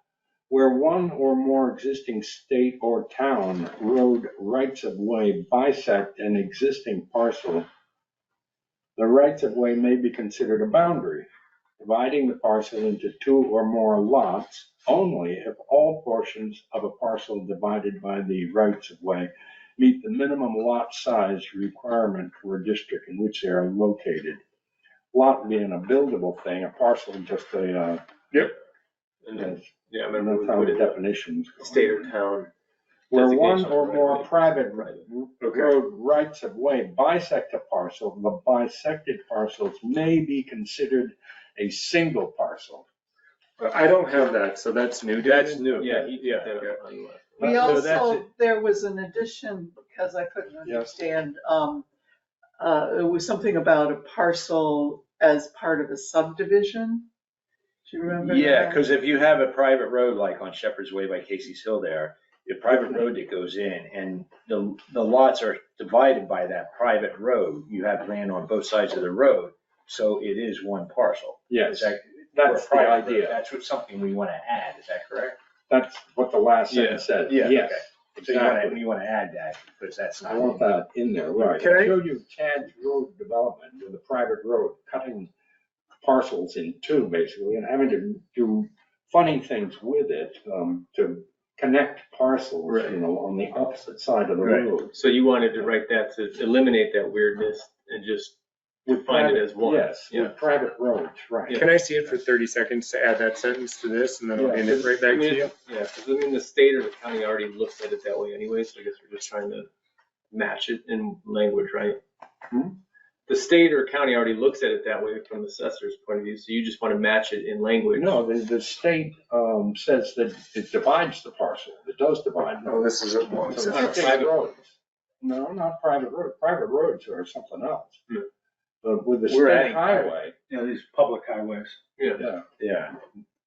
Where one or more existing state or town road rights of way bisect an existing parcel, the rights of way may be considered a boundary, dividing the parcel into two or more lots only if all portions of a parcel divided by the rights of way meet the minimum lot size requirement for a district in which they are located. Lot being a buildable thing, a parcel just a, And then, yeah, I and remember that's we how put the it definitions. go. state or town. Where one designation or right more away. private Right. road rights of way bisect a parcel, the bisected parcels may be considered a single parcel. I don't have that, so that's new. That's new. Yeah, Yeah. We So that's also, it. there was an addition, because I couldn't understand, it was something about a parcel as part of a subdivision. Do you remember that? Yeah, because if you have a private road, like on Shepherd's Way by Casey's Hill there, a private road that goes in, and the lots are divided by that private road, you have land on both sides of the road, so it is one parcel. Yes, Is that- that's for a the private road, idea. That's what something we want to add, is that correct? That's what the last sentence said. Yeah, Yes, okay. So exactly. you want to add that, because that's I not. want that in there, right. Can I- showed you Chad's road development with a private road, cutting parcels in two basically, and having to do funny things with it, to connect parcels, Right. on the opposite side of the Right. road. So you wanted to write that to eliminate that weirdness and just define it as one. Yes, Yeah. with private roads, right. Can I see it for 30 seconds to add that sentence to this, and then I'll hand it right back to you? Yeah, because I mean, the state or the county already looks at it that way anyway, so I guess we're just trying to match it in language, right? The state or county already looks at it that way from the assessor's point of view, so you just want to match it in language. No, the state, says that it divides the parcel, it does divide. Oh, this is one. So on a it's private roads. No, not private roads. Private roads are something else. Hmm. But with the We're state adding private. highway, Yeah, these public highways. Yeah. Yeah.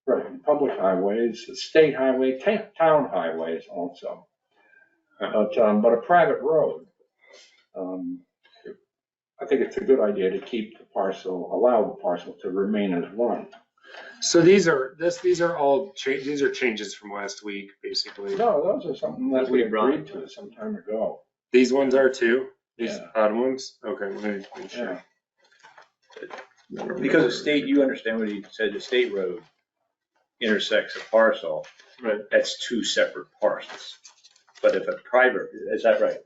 right, public highways, the state highway, town highways also. But a private road, I think it's a good idea to keep the parcel, allow the parcel to remain as one. So these are all these are changes from last week, basically. No, those are something that That's we what he brought. agreed to some time ago. These ones are too? These Yeah. odd ones? Okay, let me make sure. Because a state, you understand what he said, the state road intersects a parcel. Right. That's two separate parcels. But if a private, is that right?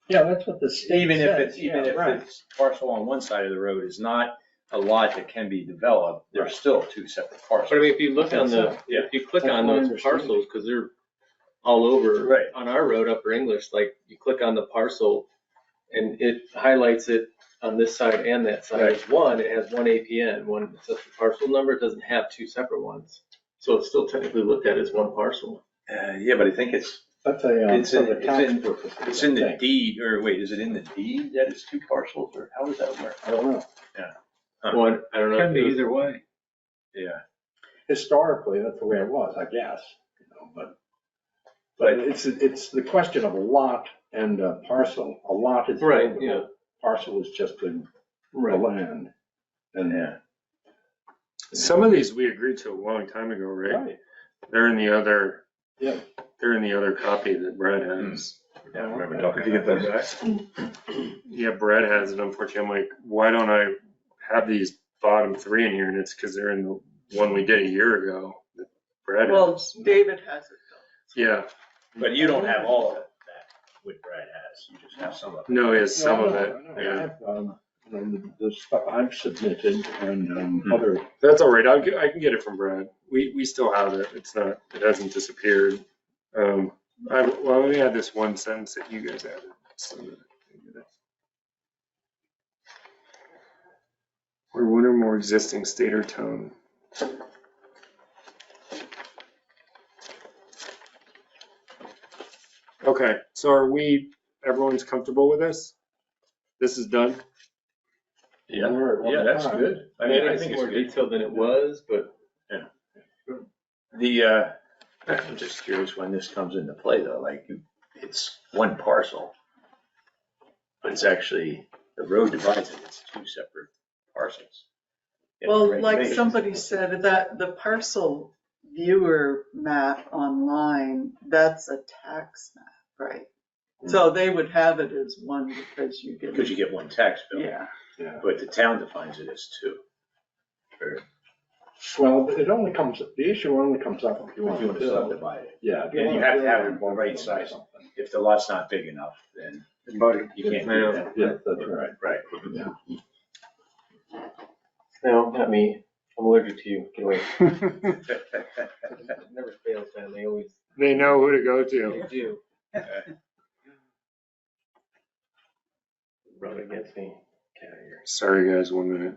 Yeah, that's what the state Even if says. it's, even Yeah, if right. it's parcel on one side of the road is not a lot that can be developed, they're still two separate parcels. But I mean, if you look on Yeah. if you click That's on my those understanding. parcels, because they're all over. Right. On our road, Upper English, like you click on the parcel and it highlights it on this side and that side as one. It has one APN, one accessory parcel number. It doesn't have two separate ones. So it's still technically looked at as one parcel. Yeah, but I think it's That's a, It's for in- the it's tax in- purposes. It's in I the think. deed, or wait, is it in the deed that it's two parcels, or how does that work? I don't know. One, I don't know. Can be if it was- either way. Yeah. Historically, that's the way it was, I guess, but it's the question of a lot and a parcel. A lot is Right, buildable. yeah. Parcel is just the Right. land. And, Yeah. Some of these we agreed to a long time ago, right? right, They're in the other. Yeah. They're in the other copy that Brad has. Yeah, I remember talking about that. Yeah, Brad has it. Unfortunately, I'm like, why don't I have these bottom three in here? And it's because they're in the one we did a year ago. That Brad Well, has. David has it though. Yeah. But you don't have all of it, that what Brad has, you just have some of it. No, he has some No, of I it. know. I Yeah. have, the stuff I've submitted and other, That's all right. I can get it from Brad. We still have it. It's not. It hasn't disappeared. Well, let me add this one sentence that you guys added. So, where one or more existing state or town. Okay, so everyone's comfortable with this? This is done? Yeah, Word, one yeah, that's time. good. I I mean, mean, I it's think more it's good. detailed than it was, but The, I'm just curious when this comes into play though, like it's one parcel, but it's actually, the road divides it, it's two separate parcels. Yeah, Well, like regulations. somebody said, that the parcel viewer map online, that's a tax map, right? So they would have it as one because you get. Because you get one tax bill. Yeah. Yeah. But the town defines it as two. Well, it only comes, the issue only comes up if you want If you to want to build. subdivide it. Yeah. if And you wanna have to build have it on the both right of them or size. something. If the lot's not big enough, then you can't do that. Yeah, that's right. Right. No, not me. I'm allergic to you. Get away. It never fails, man. They always They know who to go they to. do. Run against me. Get out of here. Sorry, guys, 1 minute.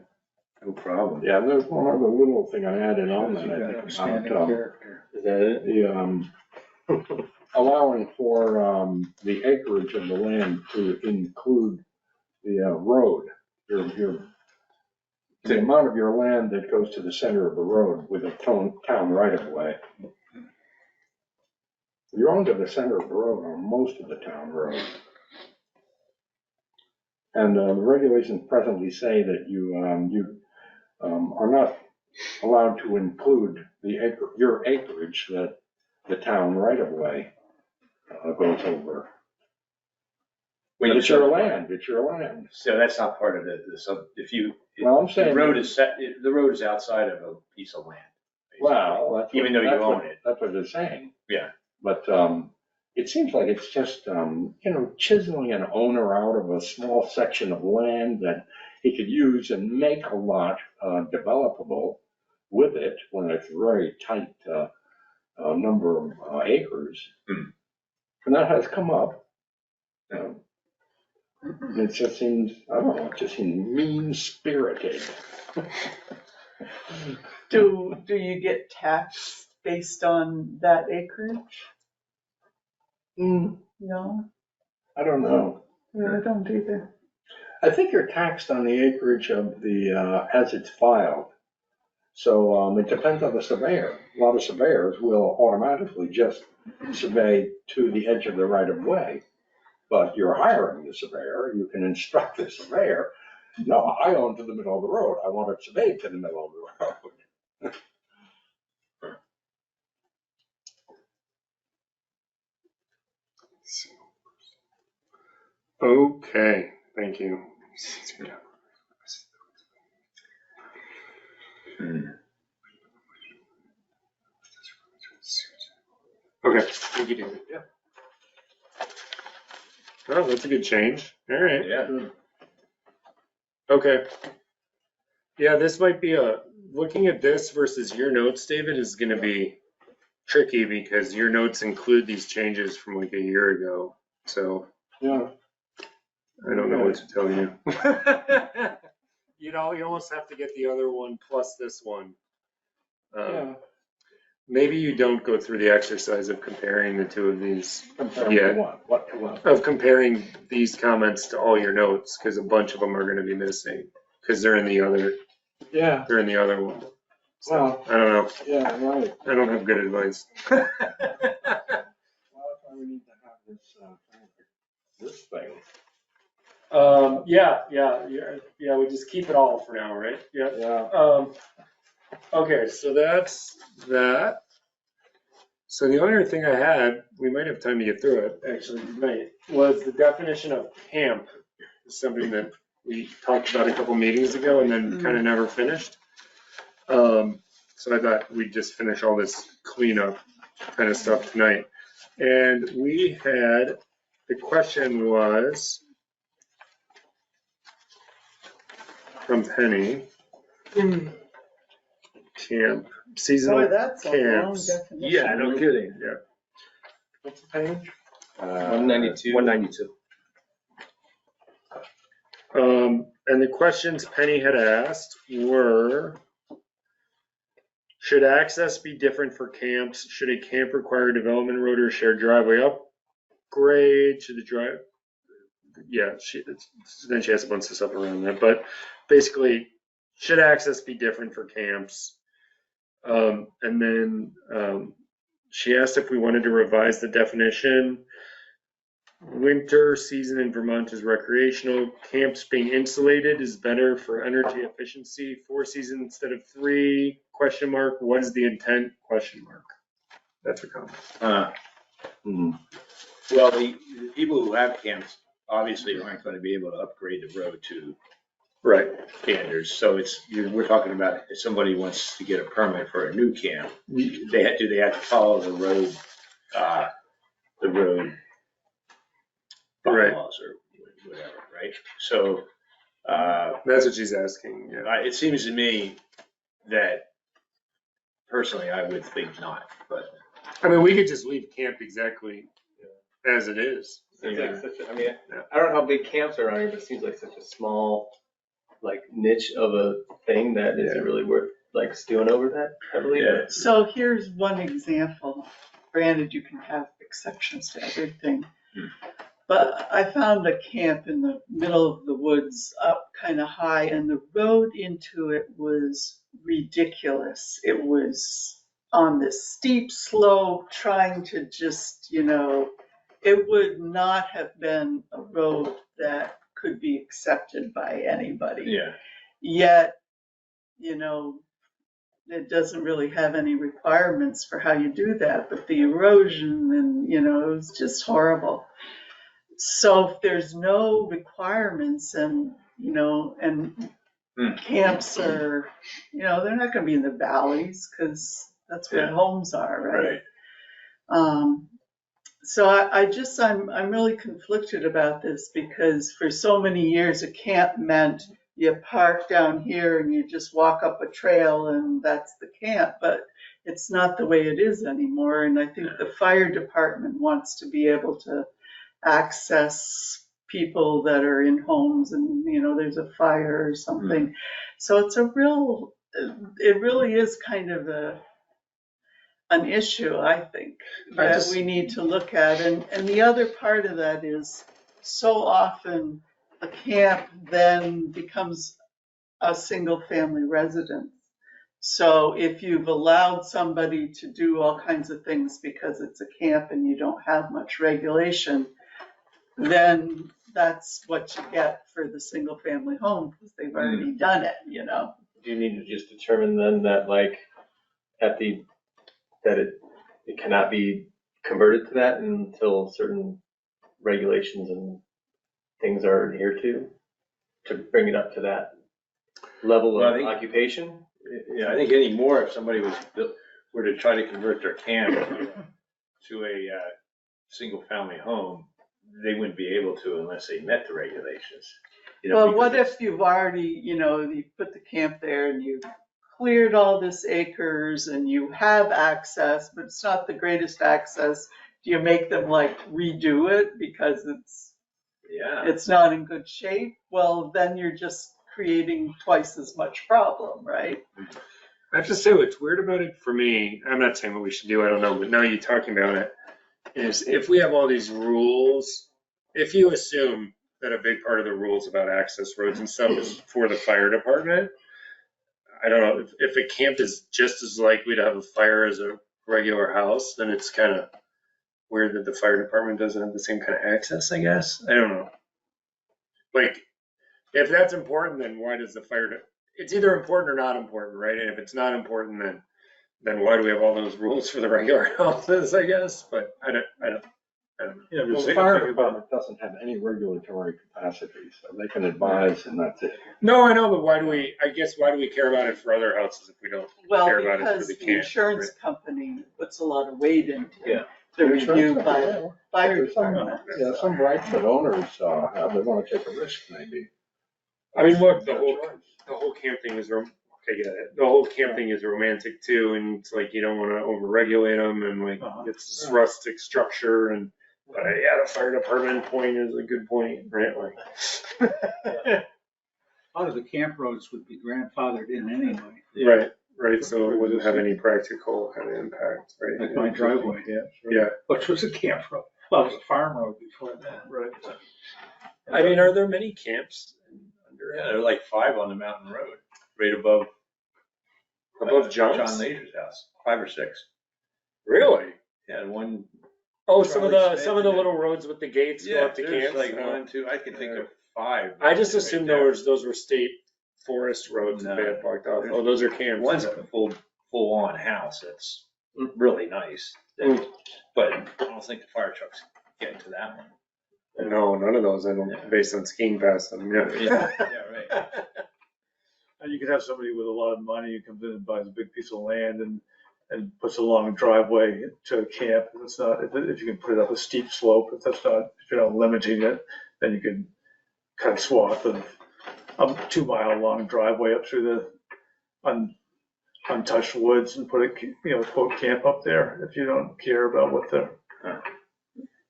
No problem. Yeah, there's one other little thing I added on that I think about, Is that it? the, allowing for, the acreage of the land to include the, road. The amount of your land that goes to the center of the road with a town right of way. You're only to the center of the road on most of the town roads. And, the regulations presently say that you are not allowed to include your acreage that the town right of way goes over. When But you it's your subdivide. land, it's your land. So that's not part of if you, Well, I'm the saying. road is set, the road is outside of a piece of land. basically. Well, that's. Even though you own it. That's what they're saying. Yeah. But, it seems like it's just, chiseling an owner out of a small section of land that he could use and make a lot, developable with it when it's very tight, number of acres. Hmm. And that has come up. It just seems, I don't know, it just seems mean-spirited. Do you get taxed based on that acreage? No, I don't know. I don't either. I think you're taxed on the acreage of the, as it's filed. So, it depends on the surveyor. A lot of surveyors will automatically just survey to the edge of the right of way. But you're hiring the surveyor, you can instruct the surveyor, no, I own to the middle of the road. I want it surveyed to the middle of the road. Okay, thank you. Okay, thank you, David. Yeah. Oh, that's a good change. All right. Yeah. Okay. Yeah, this might be looking at this versus your notes, David, is going to be tricky because your notes include these changes from like a year ago. So Yeah. I don't know what to tell you. You almost have to get the other one plus this one. Yeah. Maybe you don't go through the exercise of comparing the two of these, Comparing Yeah. to what? What to what? of comparing these comments to all your notes, because a bunch of them are going to be missing because they're in the other one. So, Well, I don't know. yeah, right. I don't have good advice. Well, that's why we need to have this thing. Yeah, we just keep it all for now, right? Yeah. Yeah. Okay, so that's that. So the only other thing I had, we might have time to get through it, actually, we might, was the definition of camp. Something that we talked about a couple meetings ago and then kind of never finished. So I thought we'd just finish all this cleanup kind of stuff tonight. And we had, the question was from Penny. Camp, seasonal Boy, that's a long camps. definition. Yeah, no kidding. Yeah. What's the page? 192. 192. And the questions Penny had asked were, should access be different for camps? Should a camp require a development road or shared driveway upgrade? Should the drive? Yeah, then she has a bunch of stuff around that, but basically, should access be different for camps? And then she asked if we wanted to revise the definition. Winter season in Vermont is recreational. Camps being insulated is better for energy efficiency. 4 seasons instead of 3, question mark. What is the intent, question mark? That's a comment. Well, the people who have camps obviously aren't going to be able to upgrade the road to Right. standards. So we're talking about if somebody wants to get a permit for a new camp, do they have to follow the road Right. bylaws or whatever, right? So, That's what she's asking, yeah. it seems to me that personally, I would think not, but. I mean, we could just leave camp exactly as it is. Seems Yeah. like such a, I mean, I don't know how big camps are around here, but it seems like such a small, like niche of a thing that isn't really worth like stewing over that heavily. Yeah. So here's one example. Granted, you can have exceptions to everything. But I found a camp in the middle of the woods up kind of high, and the road into it was ridiculous. It was on this steep slope, trying to just, it would not have been a road that could be accepted by anybody. Yeah. Yet, it doesn't really have any requirements for how you do that, but the erosion and, it was just horrible. So if there's no requirements and, camps are, they're not gonna be in the valleys because that's where homes are, right? So I'm really conflicted about this because for so many years, a camp meant you park down here and you just walk up a trail and that's the camp, but it's not the way it is anymore. And I think the fire department wants to be able to access people that are in homes and, there's a fire or something. So it really is kind of an issue, I think, that we need to look at. And the other part of that is so often a camp then becomes a single family residence. So if you've allowed somebody to do all kinds of things because it's a camp and you don't have much regulation, then that's what you get for the single family home because they've already done it, Do you need to just determine then that like it cannot be converted to that until certain regulations and things are adhered to bring it up to that level of occupation? Yeah, I think anymore, if somebody were to try to convert their camp to a single family home, they wouldn't be able to unless they met the regulations. Well, what if you've already, you put the camp there and you've cleared all this acres and you have access, but it's not the greatest access? Do you make them like redo it because it's not in good shape? Well, then you're just creating twice as much problem, right? I have to say what's weird about it for me, I'm not saying what we should do, I don't know, but now you're talking about it, is if we have all these rules, if you assume that a big part of the rules about access roads and stuff is for the fire department, I don't know, if a camp is just as likely to have a fire as a regular house, then it's kind of weird that the fire department doesn't have the same kind of access, I guess. I don't know. Like, if that's important, then why does the fire, it's either important or not important, right? And if it's not important, then why do we have all those rules for the regular houses, I guess? But I don't know. Yeah, Well, the fire department doesn't have any regulatory capacity, so they can advise and that's it. No, I know, but why do we care about it for other houses if we don't care about it for Because the the camp? insurance company puts a lot of weight into Yeah. the review Insurance by company, the fire There's some, department. some rights that owners have, they want to take a risk maybe. I mean, look, the whole camp thing is, the whole camp thing is romantic too, and it's like you don't want to overregulate them, and like it's this rustic structure, and but yeah, the fire department point is a good point, right? Like, A lot of the camp roads would be grandfathered in anyway, right. So it wouldn't have any practical kind of impact, right? like my driveway, Yeah. which was a camp road. Well, it was a farm road before that. Right. I mean, are there many camps in Underhill? Yeah, there are like 5 on the mountain road, right above Above John's? John Laser's house, 5 or 6. Really? Yeah, one. Oh, some of Charlie the Smith. little roads with the gates go Yeah, up to there's camps. like Oh. 1, 2, I can think of 5. I just right assumed there. those were state forest roads that they had blocked off. Oh, those are camps. One's a full on house that's really nice. But I don't think the fire trucks get into that one. No, none of those. I don't, based on skiing past them. Yeah. Yeah, right. And you could have somebody with a lot of money who comes in and buys a big piece of land and puts a long driveway to a camp. It's not, if you can put it up a steep slope, if you're not limiting it, then you can cut a swath of a 2-mile long driveway up through the untouched woods and put a, quote, camp up there if you don't care about what the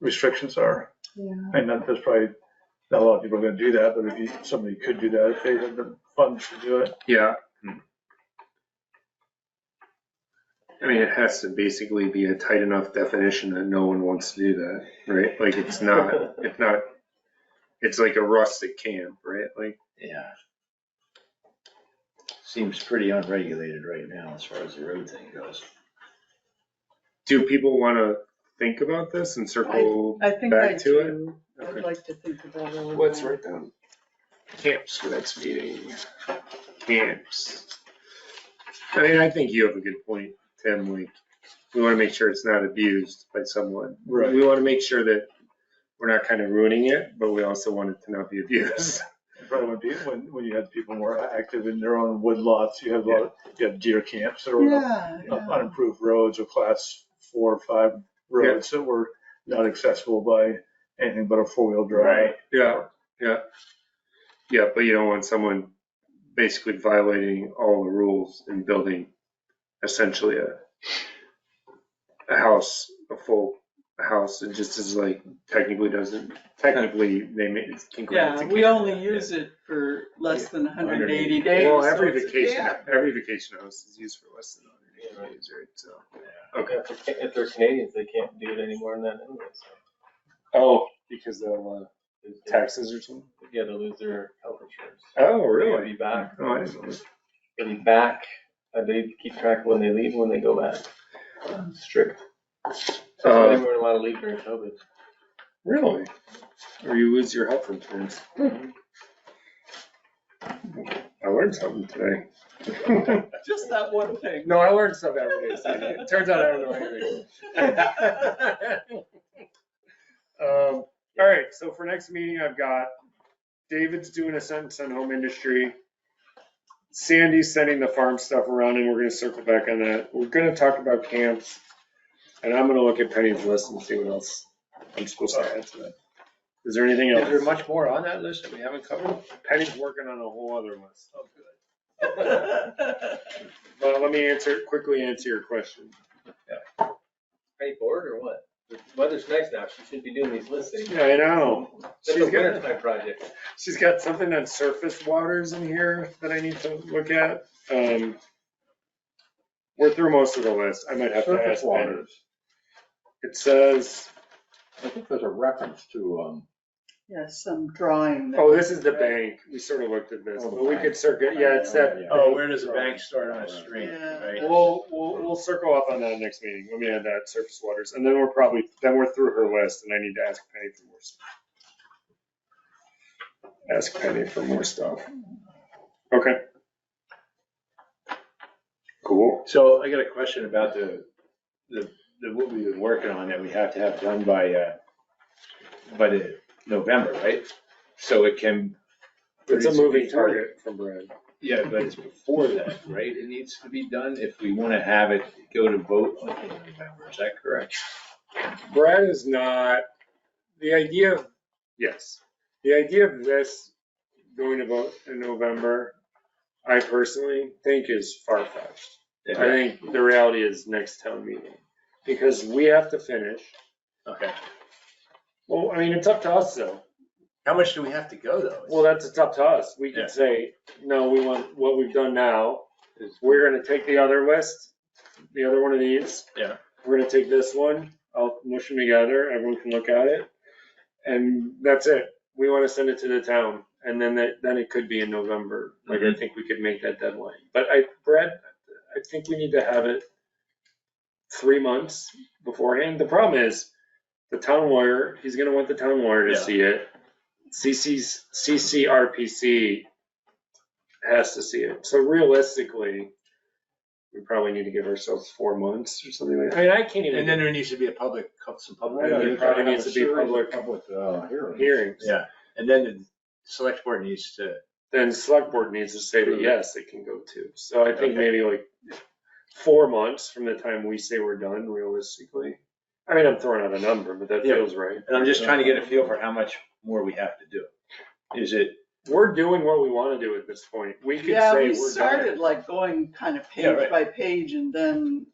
restrictions are. Yeah. I know there's probably not a lot of people are gonna do that, but if somebody could do that, if they had the funds to do it. Yeah. I mean, it has to basically be a tight enough definition that no one wants to do that, right? Like it's like a rustic camp, right? Like, Yeah. Seems pretty unregulated right now as far as the road thing goes. do people want to think about this and circle I think I back to it? do. I'd Okay. like to think about it a little Let's more. write down camps for next meeting. Camps. I mean, I think you have a good point, Tim. Like, we want to make sure it's not abused by someone. Right. We want to make sure that we're not kind of ruining it, but we also want it to not be abused. Probably when you had people more active in their own wood lots, you have deer camps that were Yeah, up yeah. unimproved roads or class 4 or 5 roads that were not accessible by anything but a 4-wheel drive. Yeah, but you don't want someone basically violating all the rules and building essentially a house, a full house. It just is like technically they can grant Yeah, it. we only use it for less than 180 days. Well, so every it's a vacation, camp. every vacation house is used for less than 180 days, right? So, okay. If they're Canadians, they can't do it anymore than that anyway, so. Oh, because they'll taxes or something? Yeah, they'll lose their health insurance. Oh, They'll really? be back. Oh, I didn't know that. They'll be back. They keep track of when they leave, and when they go back. Strict. That's why they weren't allowed to leave during COVID. Really? Or you lose your health insurance. I learned something today. Just that one thing. No, I learned stuff every day. So it turns out I don't know anything. All right, so for next meeting, I've got David's doing a sentence on home industry. Sandy's sending the farm stuff around, and we're gonna circle back on that. We're gonna talk about camps, and I'm gonna look at Penny's list and see what else I'm supposed to add to that. Is there anything else? Is there much more on that list that we haven't covered? Penny's working on a whole other list. Oh, good. But let me quickly answer your question. Are you bored or what? The weather's nice now. She should be doing these lists. Yeah, I know. That's a wintertime project. She's got something on surface waters in here that I need to look at. We're through most of the list. I might have to Surface ask Penny. waters. It says, I think there's a reference to, Yeah, some drawing. that- oh, this is the bank. We sort of looked at this, but we could circle, yeah, it's that. Oh, where does the bank start on a stream, Yeah. right? We'll circle up on that next meeting. Let me add that surface waters. And then we're through her list and I need to ask Penny for more stuff. Ask Penny for more stuff. Okay. Cool. So I got a question about the what we've been working on that we have to have done by the November, right? So it can. It's a moving target from Brad. Yeah, but it's before that, right? It needs to be done if we want to have it go to vote in November. Is that correct? Brad is not, the idea of this going to vote in November, I personally think is far-fetched. I think the reality is next town meeting, because we have to finish. Okay. Well, I mean, it's up to us though. How much do we have to go though? Well, it's up to us. We Yeah. could say, no, we want what we've done now. We're gonna take the other list, the other one of these. Yeah. We're gonna take this one, I'll mush them together, everyone can look at it. And that's it. We wanna send it to the town, and then it could be in November. Like, I think we could make that deadline. But Brad, I think we need to have it 3 months beforehand. The problem is the town lawyer, he's gonna want the town lawyer to Yeah. see it. CCRPC has to see it. So realistically, we probably need to give ourselves 4 months or something like that. I mean, I can't even. And then there needs to be some public. Yeah, there probably needs to be public hearings. hearings. Yeah, and then the select board needs to, Then select board needs to say that yes, it can go too. So I think Okay. maybe like 4 months from the time we say we're done, realistically. I mean, I'm throwing out a number, but that Yeah. feels right. and I'm just trying to get a feel for how much more we have to do. Is it, We're doing what we want to do at this point. We could Yeah, say we we're started done. like going kind of Yeah, page right. by page, and then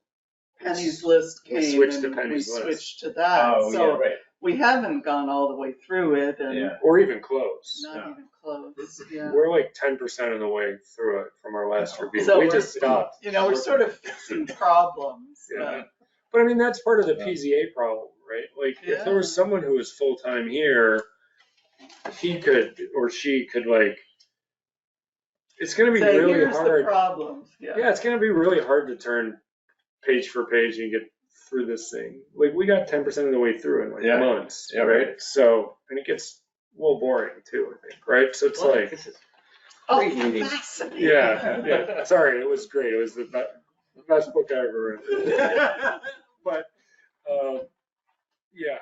Penny's list We came switched to and we Penny's list. switched to that. oh, yeah, So right, we haven't gone all the way through it and yeah. Or even close. not Yeah. even close, yeah. We're like 10% of the way through it from our last review. So We we're- just stopped. You know, we're sort of fixing problems, Yeah. but But I mean, that's part of the PZA problem, right? Like, if there was Yeah. someone who was full-time here, he could, or she could like, it's gonna be say, really here's the hard. problems, yeah. Yeah, it's gonna be really hard to turn page for page and get through this thing. Like, we got 10% of the way through in like Yeah. months, Yeah, right? So, and it gets a little boring too, I think, right? So it's like, This is Oh, great meeting. fascinating. yeah. Sorry, it was great. It was the best book I ever read. But, yeah,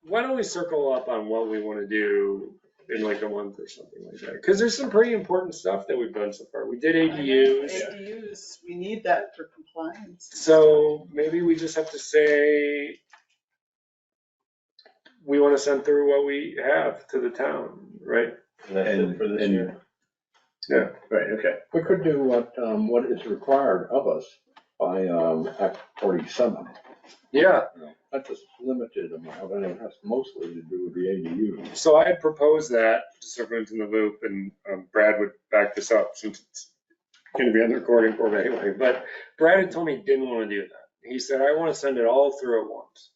why don't we circle up on what we want to do in like a month or something like that? Because there's some pretty important stuff that we've done so far. We did I know, ADUs. ADUs, we need that for compliance. So maybe we just have to say, we want to send through what we have to the town, right? And that's it for this And- year. Yeah. Right, okay. We could do what is required of us by Act 47. Yeah. That's a limited amount, and it has mostly to do with the ADU. So I had proposed that, just so everyone's in the loop, and Brad would back this up since it's going to be on the recording board anyway. But Brad had told me he didn't want to do that. He said, I want to send it all through at once.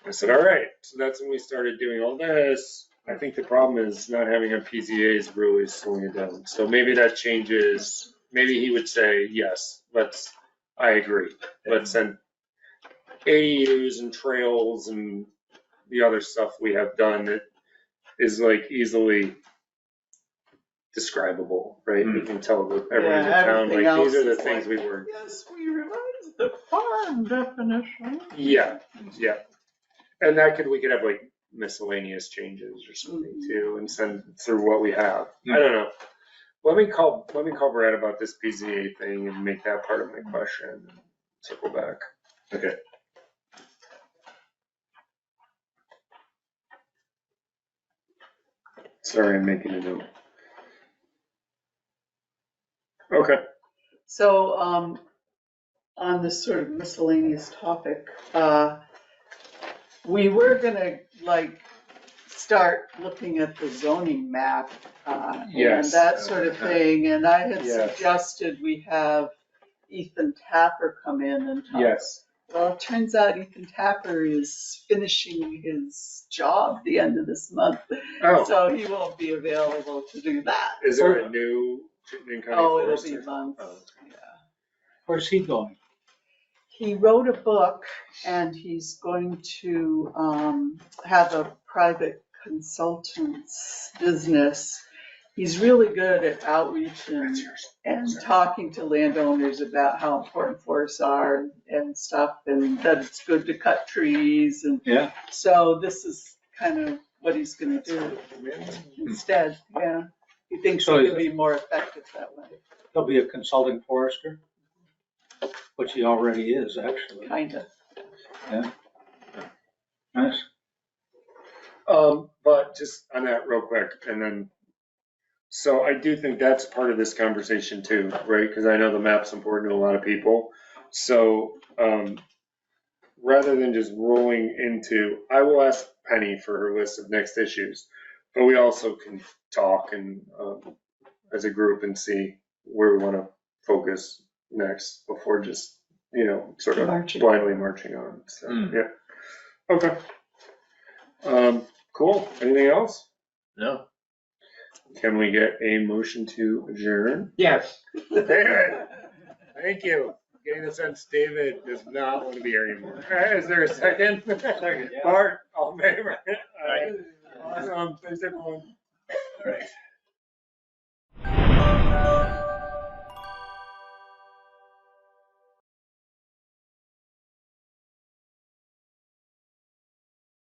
I said, all right. So that's when we started doing all this. I think the problem is not having a PZA is really slowing it down. So maybe that changes. Maybe he would say, yes, I agree. Let's send ADUs and trails and the other stuff we have done that is like easily describable, right? You can tell everyone in the Yeah, town, everything like, these are else the is things like- we were. Yes, we revised the farm definition. Yeah, yeah. And we could have like miscellaneous changes or something too, and send through what we have. I don't know. Let me call Brad about this PZA thing and make that part of my question and circle back. Okay. Sorry, I'm making a note. Okay. So, on this sort of miscellaneous topic, we were gonna like start looking at the zoning map, and Yes. that sort of thing, and I had Yes. suggested we have Ethan Tapper come in and talk. Yes. Well, it turns out Ethan Tapper is finishing his job the end of this month, Oh, so he won't be available to do that. is there a new Chittenden County Oh, it'll Forester? be months, Oh. yeah. Where's he going? He wrote a book and he's going to have a private consultant's business. He's really good at outreach and talking to landowners about how important forests are and stuff, and that it's good to cut trees. And Yeah. so this is kind of what he's gonna do instead, yeah. He thinks So he is can be more effective that way, He'll be a consulting forester, which he already is, actually. kind of. Nice. But just on that real quick, and then, so I do think that's part of this conversation too, right? Because I know the map's important to a lot of people. So rather than just rolling into, I will ask Penny for her list of next issues, but we also can talk and as a group and see where we want to focus next before just, sort of blindly marching on. So, yeah. Okay. Cool. Anything else? No? Can we get a motion to adjourn? Yes. David, thank you. getting the sense David does not want to be here anymore. Is there a second? Second, yeah. Bart, all in favor? Aye. Awesome, thanks everyone. All right.